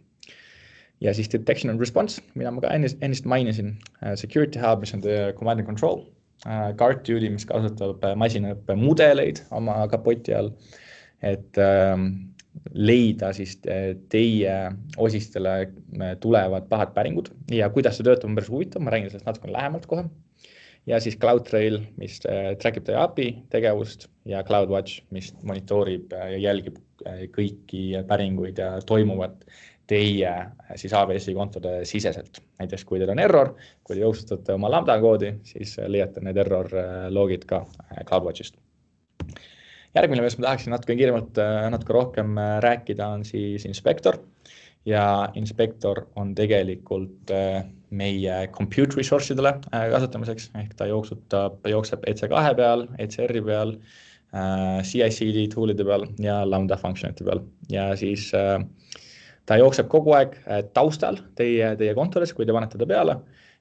Ja siis detection and response, mida ma ka ennist mainisin, security hub, mis on command and control, guard duty, mis kasutab masinaõppe mudeleid oma kapoti all, et leida siis teie osistele tulevad pahad päringud ja kuidas see töötab on päris huvitav, ma räägin sellest natukene lähemalt kohe. Ja siis CloudTrail, mis trackib teie API tegevust ja CloudWatch, mis monitoorib ja jälgib kõiki päringuid ja toimuvat teie siis AWS-i kontode siseselt. Näiteks kui teil on error, kui te jooksutate oma Lambda koodi, siis leiate need error logid ka CloudWatchist. Järgmine, mis ma tahaksin natuke kiiremalt natuke rohkem rääkida, on siis Inspector. Ja Inspector on tegelikult meie compute resource'idele kasutamiseks, ehk ta jookseb EC2 peal, ECR-i peal, CI/CD tool'ide peal ja Lambda function'ite peal. Ja siis ta jookseb kogu aeg taustal teie kontoris, kui te panete ta peale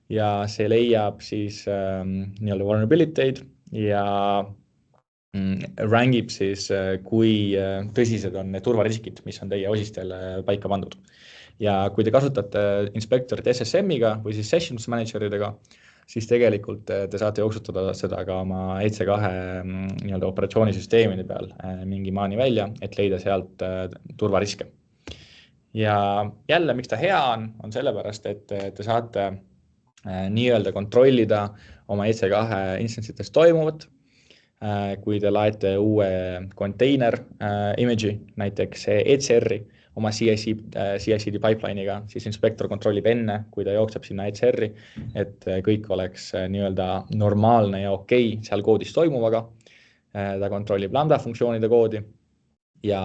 ja see leiab siis nii-öelda vulnerability'd ja rangib siis, kui tõsised on need turvariskid, mis on teie osistele paika pandud. Ja kui te kasutate Inspectorit SSM-iga või siis Sessions Manageridega, siis tegelikult te saate jooksutada seda ka oma EC2 nii-öelda operatsioonisüsteemide peal mingi maani välja, et leida sealt turvariske. Ja jälle, miks ta hea on sellepärast, et te saate nii-öelda kontrollida oma EC2 instance'ites toimuvat. Kui te laete uue container image'i, näiteks ECR-i oma CI/CD pipeline'iga, siis Inspector kontrollib enne, kui ta jookseb sinna ECR-i, et kõik oleks nii-öelda normaalne ja okei seal koodis toimuvaga. Ta kontrollib Lambda funktsioonide koodi ja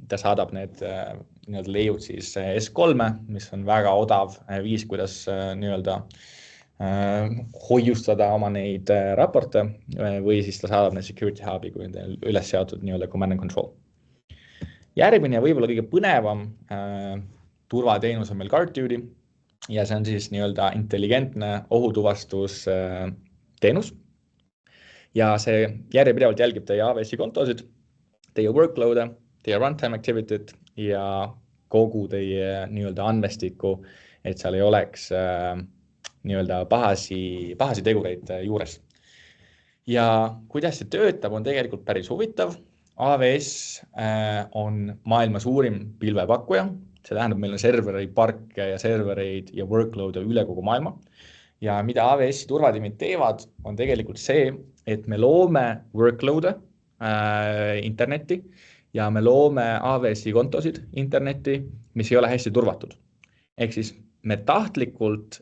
ta saadab need nii-öelda leiud siis S3, mis on väga odav viis, kuidas nii-öelda hoiustada oma neid raporte või siis ta saadab need security hub'i, kui on üles seatud nii-öelda command and control. Järgmine võib-olla kõige põnevam turvateenus on meil GuardDuty ja see on siis nii-öelda intelligentne ohutuvastus teenus. Ja see järjepidevalt jälgib teie AWS-i kontosid, teie workload'e, teie runtime activity'd ja kogu teie nii-öelda andmestikku, et seal ei oleks nii-öelda pahasi tegureid juures. Ja kuidas see töötab, on tegelikult päris huvitav. AWS on maailma suurim pilvepakkuja. See tähendab, meil on serveriparke ja servereid ja workload'e üle kogu maailma. Ja mida AWS-i turvatiimid teevad, on tegelikult see, et me loome workload'e internetti ja me loome AWS-i kontosid internetti, mis ei ole hästi turvatud. Ehk siis me tahtlikult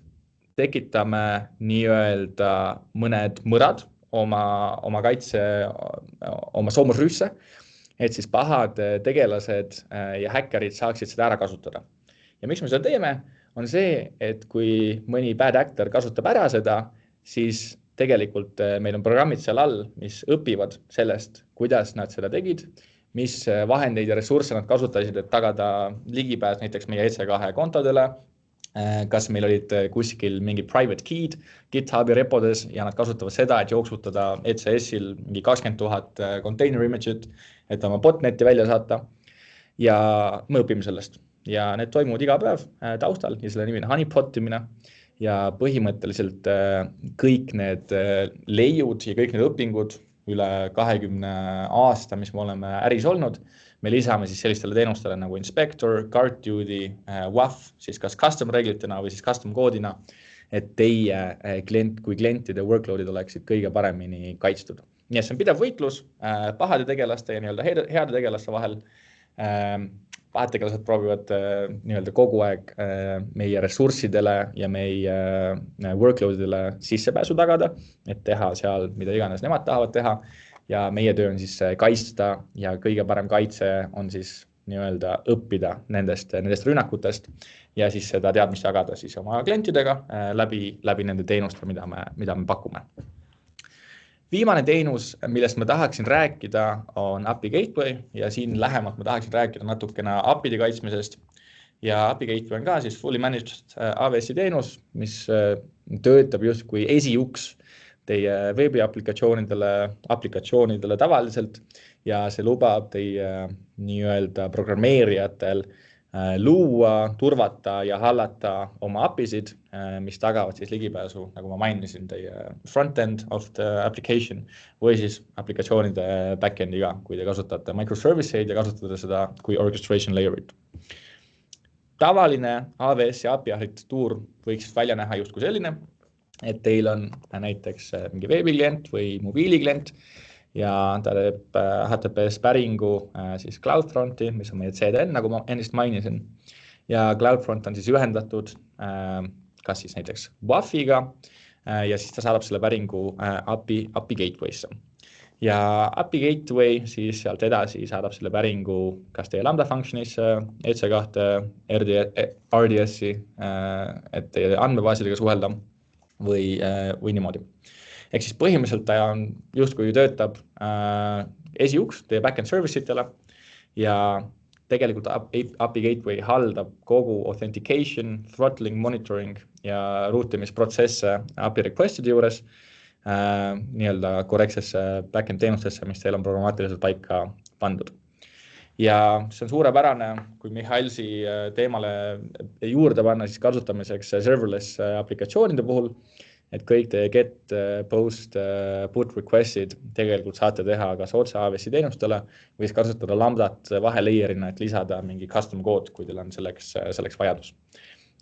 tekitame nii-öelda mõned mõrad oma kaitse, oma soomusrüüsse, et siis pahad tegelased ja häkkerid saaksid seda ära kasutada. Ja miks me seda teeme, on see, et kui mõni bad actor kasutab ära seda, siis tegelikult meil on programmid seal all, mis õpivad sellest, kuidas nad seda tegid, mis vahendeid ja ressursse nad kasutasid, et tagada ligipääs näiteks meie EC2 kontodele, kas meil olid kuskil mingi private key'd GitHubi repodes ja nad kasutavad seda, et jooksutada ECS-il mingi 20 000 container image'it, et oma botneti välja saata ja me õpime sellest. Ja need toimuvad iga päev taustal ja selle nimi on honeypotimine ja põhimõtteliselt kõik need leiud ja kõik need õpingud üle 20 aasta, mis me oleme äris olnud, me lisame siis sellistele teenustele nagu Inspector, GuardDuty, WAF, siis kas custom reeglitena või siis custom koodina, et teie kui klientide workload'id oleksid kõige paremini kaitstud. Nii et see on pidev võitlus pahade tegelaste ja nii-öelda heade tegelaste vahel. Pahad tegelased proovivad nii-öelda kogu aeg meie ressurssidele ja meie workload'idele sissepääsu tagada, et teha seal, mida iganes nemad tahavad teha. Ja meie töö on siis kaitsta ja kõige parem kaitse on siis nii-öelda õppida nendest rünnakutest ja siis seda teadmist jagada siis oma klientidega läbi nende teenuste, mida me pakume. Viimane teenus, millest ma tahaksin rääkida, on API Gateway ja siin lähemalt ma tahaksin rääkida natukene API-de kaitsmisest. Ja API Gateway on ka siis fully managed AWS-i teenus, mis töötab just kui esiuks teie veebiaplikatsioonidele tavaliselt ja see lubab teie nii-öelda programmeerijatel luua, turvata ja hallata oma API-sid, mis tagavad siis ligipääsu, nagu ma mainisin, teie front-end of the application või siis aplikatsioonide back-endiga, kui te kasutate microservice'eid ja kasutate seda kui orchestration layer'it. Tavaline AWS ja API arhitektuur võiks välja näha justkui selline, et teil on näiteks mingi veebiklient või mobiiliklient ja ta teeb HTTPS päringu siis CloudFronti, mis on meie CDN, nagu ma ennist mainisin. Ja CloudFront on siis ühendatud kas siis näiteks WAF-iga ja siis ta saadab selle päringu API Gateway'sse. Ja API Gateway siis sealt edasi saadab selle päringu kas teie Lambda function'isse, EC2, RDS-i, et teie andmebaasidega suhelda või niimoodi. Ehk siis põhimõtteliselt ta on justkui töötab esiuks teie back-end service'itele ja tegelikult API Gateway haldab kogu authentication, throttling, monitoring ja ruutimisprotsesse API request'ide juures nii-öelda korrektsesse back-end teenustesse, mis teil on programmaatiliselt paika pandud. Ja see on suurepärane, kui Mihhailsi teemale juurde panna siis kasutamiseks serverless aplikatsioonide puhul, et kõik teie get, post, put request'id tegelikult saate teha kas otse AWS-i teenustele või siis kasutada Lambdat vahelayer'ina, et lisada mingi custom code, kui teil on selleks vajadus.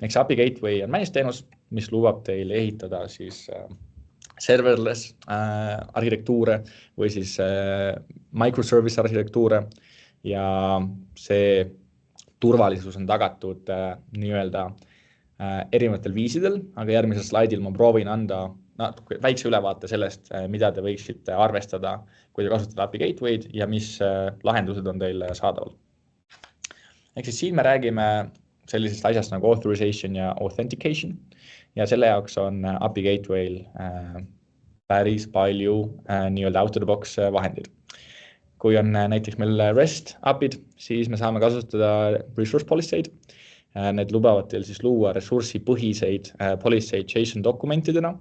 Eks API Gateway on managed teenus, mis lubab teil ehitada siis serverless arhitektuure või siis microservice arhitektuure ja see turvalisus on tagatud nii-öelda erinevatel viisidel, aga järgmisel slaidil ma proovin anda väikse ülevaate sellest, mida te võiksite arvestada, kui te kasutate API Gateway'd ja mis lahendused on teil saadaval. Ehk siis siin me räägime sellisest asjast nagu authorization ja authentication ja selle jaoks on API Gateway'l päris palju nii-öelda out of the box vahendid. Kui on näiteks meil REST API-d, siis me saame kasutada resource policy'd. Need lubavad teil siis luua ressursipõhiseid policy'd JSON dokumentidena,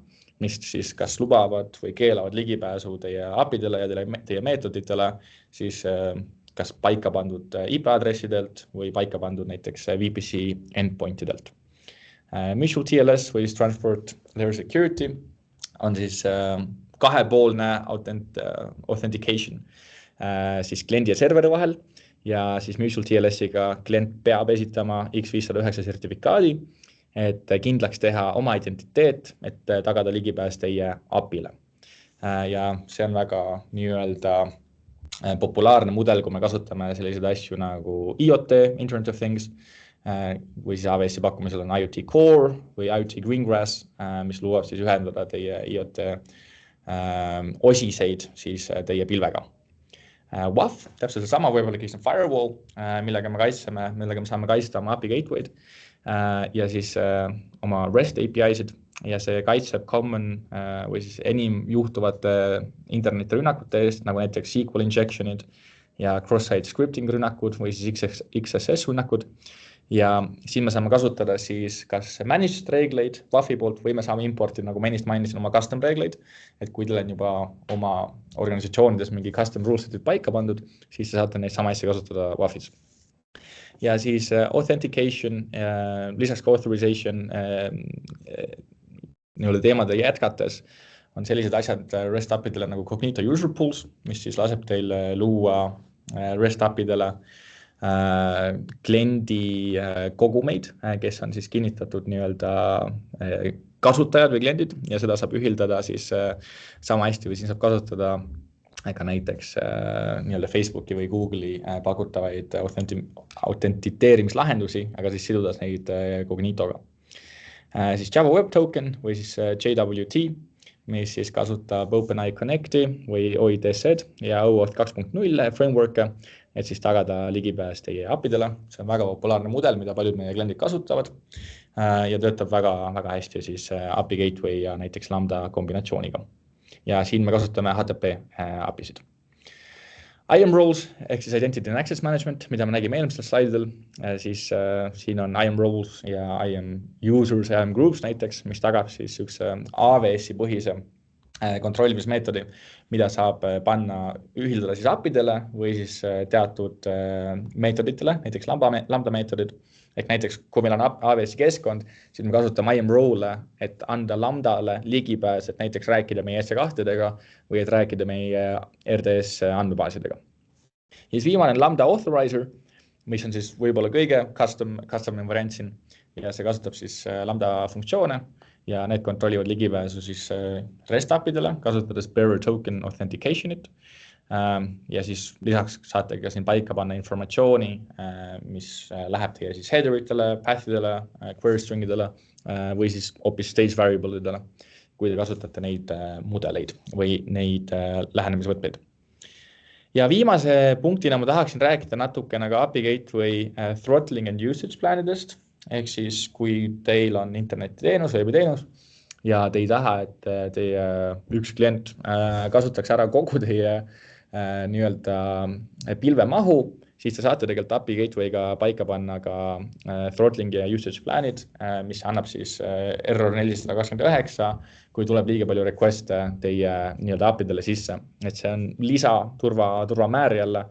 mis siis kas lubavad või keelavad ligipääsu teie API-dele ja teie meetoditele, siis kas paika pandud IP-aadressidelt või paika pandud näiteks VPC endpointidelt. Mutual TLS või Transport Layer Security on siis kahepoolne authentication siis kliendi ja serveri vahel ja siis Mutual TLS-iga klient peab esitama X509 sertifikaadi, et kindlaks teha oma identiteet, et tagada ligipääs teie API-le. Ja see on väga nii-öelda populaarne mudel, kui me kasutame selliseid asju nagu IoT, Internet of Things, või siis AWS-i pakkumisel on IoT Core või IoT Greengrass, mis lubab siis ühendada teie IoT osiseid siis teie pilvega. WAF, täpselt sama võib-olla on firewall, millega me saame kaitsta oma API Gateway'd ja siis oma REST API-sid ja see kaitseb common või siis enim juhtuvate internetirünnakute eest, nagu näiteks SQL injection'id ja cross-site scripting rünnakud või siis XSS rünnakud. Ja siin me saame kasutada siis kas managed reegleid WAF-i poolt või me saame importida, nagu ma ennist mainisin, oma custom reegleid, et kui teil on juba oma organisatsioonides mingi custom ruleset'id paika pandud, siis te saate neid sama asja kasutada WAF-is. Ja siis authentication, lisaks ka authorization nii-öelda teemade jätkates on sellised asjad REST API-dele nagu Cognito User Pools, mis siis laseb teil luua REST API-dele kliendi kogumeid, kes on siis kinnitatud nii-öelda kasutajad või kliendid ja seda saab ühildada siis sama hästi või siin saab kasutada ka näiteks nii-öelda Facebooki või Google'i pakutavaid autentiteerimislahendusi, aga siis sidudas neid Cognitoga. Siis Java Web Token või siis JWT, mis siis kasutab OpenAI Connecti või OIDC ja OAuth 2.0 framework'e, et siis tagada ligipääs teie API-dele. See on väga populaarne mudel, mida paljud meie kliendid kasutavad ja töötab väga, väga hästi siis API Gateway ja näiteks Lambda kombinatsiooniga. Ja siin me kasutame HTTP API-sid. IAM roles ehk siis Identity and Access Management, mida me nägime eelmistel slaididel, siis siin on IAM roles ja IAM users ja IAM groups näiteks, mis tagab siis üks AWS-i põhise kontrollimismeetodi, mida saab panna ühildada siis API-dele või siis teatud meetoditele, näiteks lambda meetodid. Ehk näiteks, kui meil on AWS-i keskkond, siis me kasutame IAM-role'e, et anda lambdale ligipääs, et näiteks rääkida meie EC2-dega või et rääkida meie RDS andmebaasidega. Ja siis viimane on lambda authorizer, mis on siis võib-olla kõige custom variant siin ja see kasutab siis lambda funktsioone ja need kontrollivad ligipääsu siis REST API-dele, kasutades bearer token authentication'it. Ja siis lisaks saate ka siin paika panna informatsiooni, mis läheb teie siis headeritele, pathidele, query stringidele või siis hoopis stage variable'idele, kui te kasutate neid mudeleid või neid lähenemisvõtmeid. Ja viimase punktina ma tahaksin rääkida natukene ka API Gateway throttling and usage planidest. Ehk siis, kui teil on internetiteenus, veebiteenus ja te ei taha, et teie üks klient kasutaks ära kogu teie nii-öelda pilvemahu, siis te saate tegelikult API Gateway'ga paika panna ka throttling ja usage planid, mis annab siis error 429, kui tuleb liiga palju requeste teie nii-öelda API-dele sisse. Et see on lisaturvamäär jälle,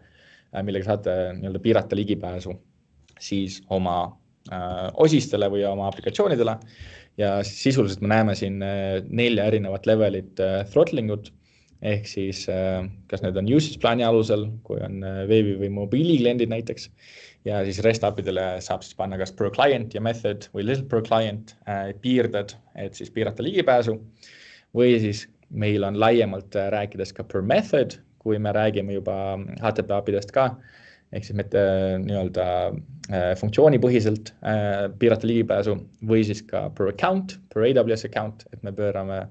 millega saate nii-öelda piirata ligipääsu siis oma osistele või oma aplikatsioonidele ja sisuliselt me näeme siin 4 erinevat levelit throttlingut ehk siis kas need on usage plaani alusel, kui on veebi- või mobiilikliendid näiteks ja siis REST API-dele saab siis panna kas per client ja method või little per client piirded, et siis piirata ligipääsu või siis meil on laiemalt rääkides ka per method, kui me räägime juba HTTP API-dest ka ehk siis mitte nii-öelda funktsioonipõhiselt piirata ligipääsu või siis ka per account, per AWS account, et me pöörame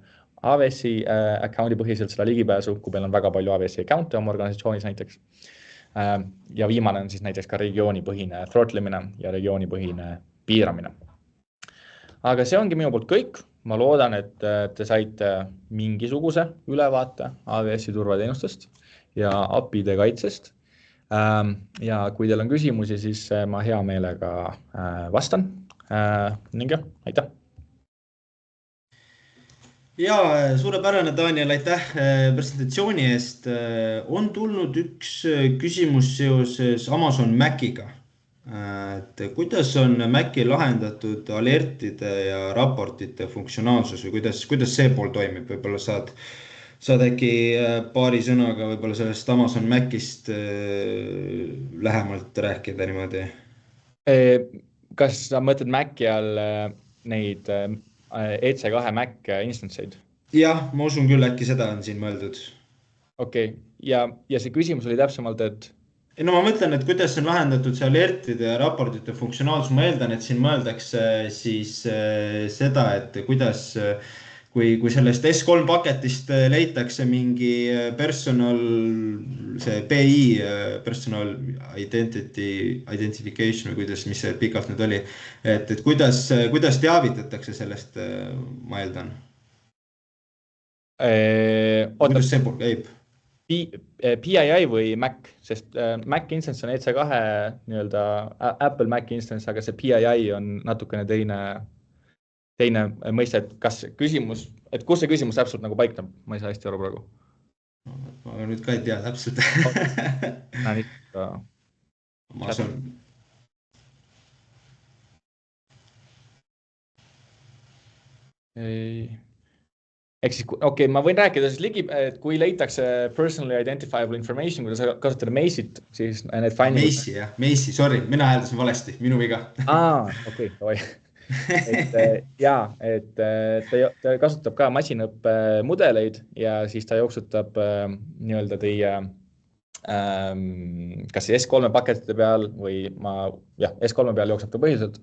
AWS-i account'i põhiselt seda ligipääsu, kui meil on väga palju AWS-i account'e oma organisatsioonis näiteks. Ja viimane on siis näiteks ka regioonipõhine throttlimine ja regioonipõhine piiramine. Aga see ongi minu poolt kõik. Ma loodan, et te saite mingisuguse ülevaate AWS-i turvateenustest ja API-de kaitsest. Ja kui teil on küsimusi, siis ma hea meelega vastan. Ning jah, aitäh! Ja suurepärane, Daniel, aitäh presentatsiooni eest. On tulnud üks küsimus seoses Amazon Maciga. Et kuidas on Maci lahendatud alertide ja raportite funktsionaalsus või kuidas see pool toimib? Võib-olla saad äkki paari sõnaga võib-olla sellest Amazon Macist lähemalt rääkida niimoodi? Kas sa mõtled Maci all neid EC2 Mac instanceid? Jah, ma usun küll, äkki seda on siin mõeldud. Okei, ja see küsimus oli täpsemalt, et no ma mõtlen, et kuidas on lahendatud see alertide ja raportite funktsionaalsus. Ma eeldan, et siin mõeldakse siis seda, et kuidas, kui sellest S3 paketist leitakse mingi personal, see PI, personal identification või kuidas, mis see pikalt nüüd oli, et kuidas teavitatakse sellest, ma eeldan. Kuidas see pool käib? PII või Mac, sest Mac instance on EC2 nii-öelda Apple Mac instance, aga see PII on natukene teine mõiste, et kas küsimus, et kus see küsimus täpselt nagu paikneb, ma ei saa hästi aru praegu. Ma nüüd ka ei tea täpselt. Ehk siis, okei, ma võin rääkida siis et kui leitakse personally identifiable information, kui sa kasutada Mace'it, siis need findid... Mace'i, jah. Mace'i, sorry, mina hääldasin valesti, minu viga. Okei, davai. Et ta kasutab ka masinõppe mudeleid ja siis ta jooksutab nii-öelda teie kas S3 paketide peal või S3 peal jookseb ta põhiliselt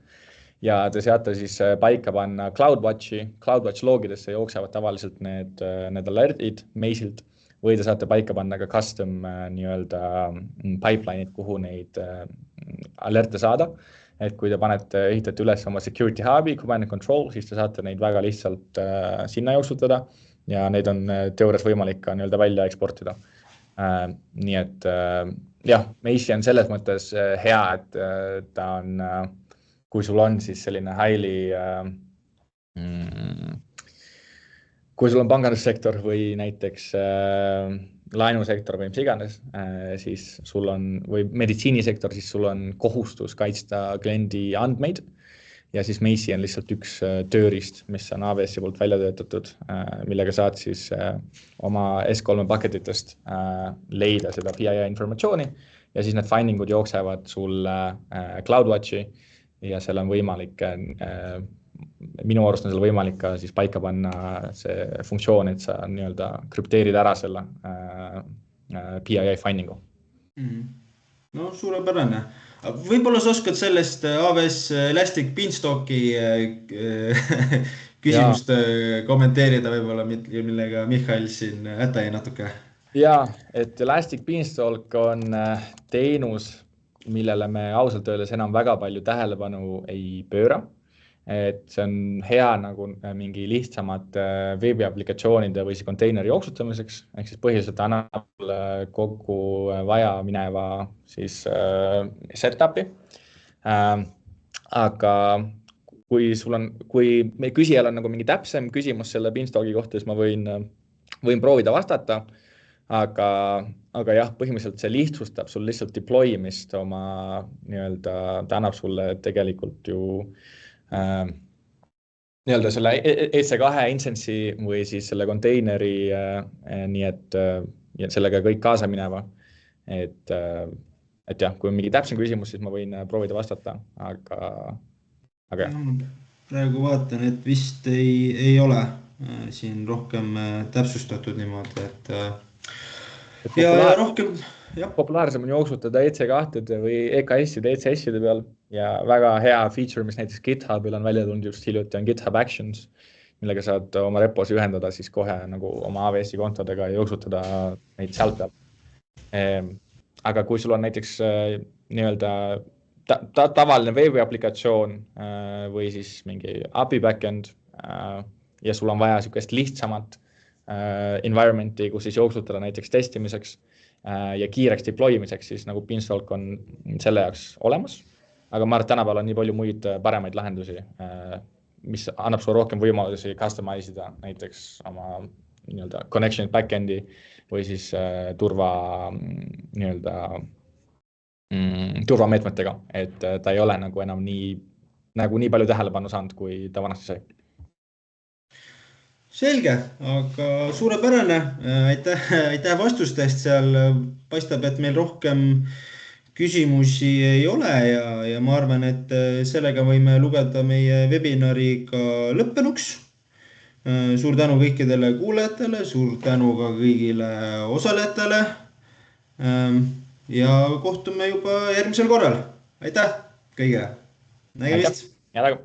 ja te seate siis paika panna CloudWatch loogidesse jooksevad tavaliselt need alertid Mace'ilt või te saate paika panna ka custom nii-öelda pipeline'id, kuhu neid alerte saada. Et kui te ehitate üles oma security hub'i, command and control, siis te saate neid väga lihtsalt sinna jooksutada ja neid on teoorias võimalik ka nii-öelda välja eksportida. Nii et jah, Mace on selles mõttes hea, et ta on, kui sul on siis selline highly kui sul on pangandussektor või näiteks laenusektor või mis iganes, siis sul on, või meditsiinisektor, siis sul on kohustus kaitsta kliendi andmeid. Ja siis Macie on lihtsalt üks tööriist, mis on AWS-i poolt välja töötatud, millega saad siis oma S3 paketitest leida seda PII informatsiooni ja siis need findingud jooksevad sulle CloudWatchi ja seal on võimalik, minu arust on seal võimalik ka siis paika panna see funktsioon, et sa nii-öelda krüpteerid ära selle PII findingu. No suurepärane. Võib-olla sa oskad sellest AWS Elastic Beanstalki küsimust kommenteerida võib-olla, millega Mihhail siin hätta jäi natuke. Jaa, et Elastic Beanstalk on teenus, millele me ausalt öeldes enam väga palju tähelepanu ei pööra. Et see on hea nagu mingi lihtsamad veebiaplikatsioonide või siis konteineri jooksutamiseks, ehk siis põhiliselt annab kogu vaja mineva siis setupi. Aga kui meie küsijal on nagu mingi täpsem küsimus selle Beanstalki kohta, siis ma võin proovida vastata, aga jah, põhimõtteliselt see lihtsustab sul lihtsalt deploymist oma nii-öelda, ta annab sulle tegelikult ju nii-öelda selle EC2 instance'i või siis selle konteineri, nii et ja sellega kõik kaasa mineva. Et jah, kui on mingi täpsem küsimus, siis ma võin proovida vastata, aga jah. Praegu vaatan, et vist ei ole siin rohkem täpsustatud niimoodi, et ja rohkem... Populaarsem on jooksutada EC2-de või EKS-ide, ECS-ide peal ja väga hea feature, mis näiteks GitHubil on välja tulnud just hiljuti, on GitHub Actions, millega saad oma repos ühendada siis kohe nagu oma AWS-i kontodega ja jooksutada neid sealt peal. Aga kui sul on näiteks nii-öelda tavaline veebiaplikatsioon või siis mingi API backend ja sul on vaja niisugust lihtsamat environmenti, kus siis jooksutada näiteks testimiseks ja kiireks deploymiseks, siis nagu Beanstalk on selle jaoks olemas. Aga ma arvan, et tänapäeval on nii palju muid paremaid lahendusi, mis annab sulle rohkem võimalusi customize ida näiteks oma nii-öelda connection backendi või siis turvameetmetega, et ta ei ole nagu enam nii palju tähelepanu saanud, kui ta vanasti sai. Selge, aga suurepärane, aitäh vastustest, seal paistab, et meil rohkem küsimusi ei ole ja ma arvan, et sellega võime lugeda meie webinariga lõppenuks. Suur tänu kõikidele kuulajatele, suur tänu ka kõigile osalejatele ja kohtume juba järgmisel korral. Aitäh kõigile, nägemist! Aitäh!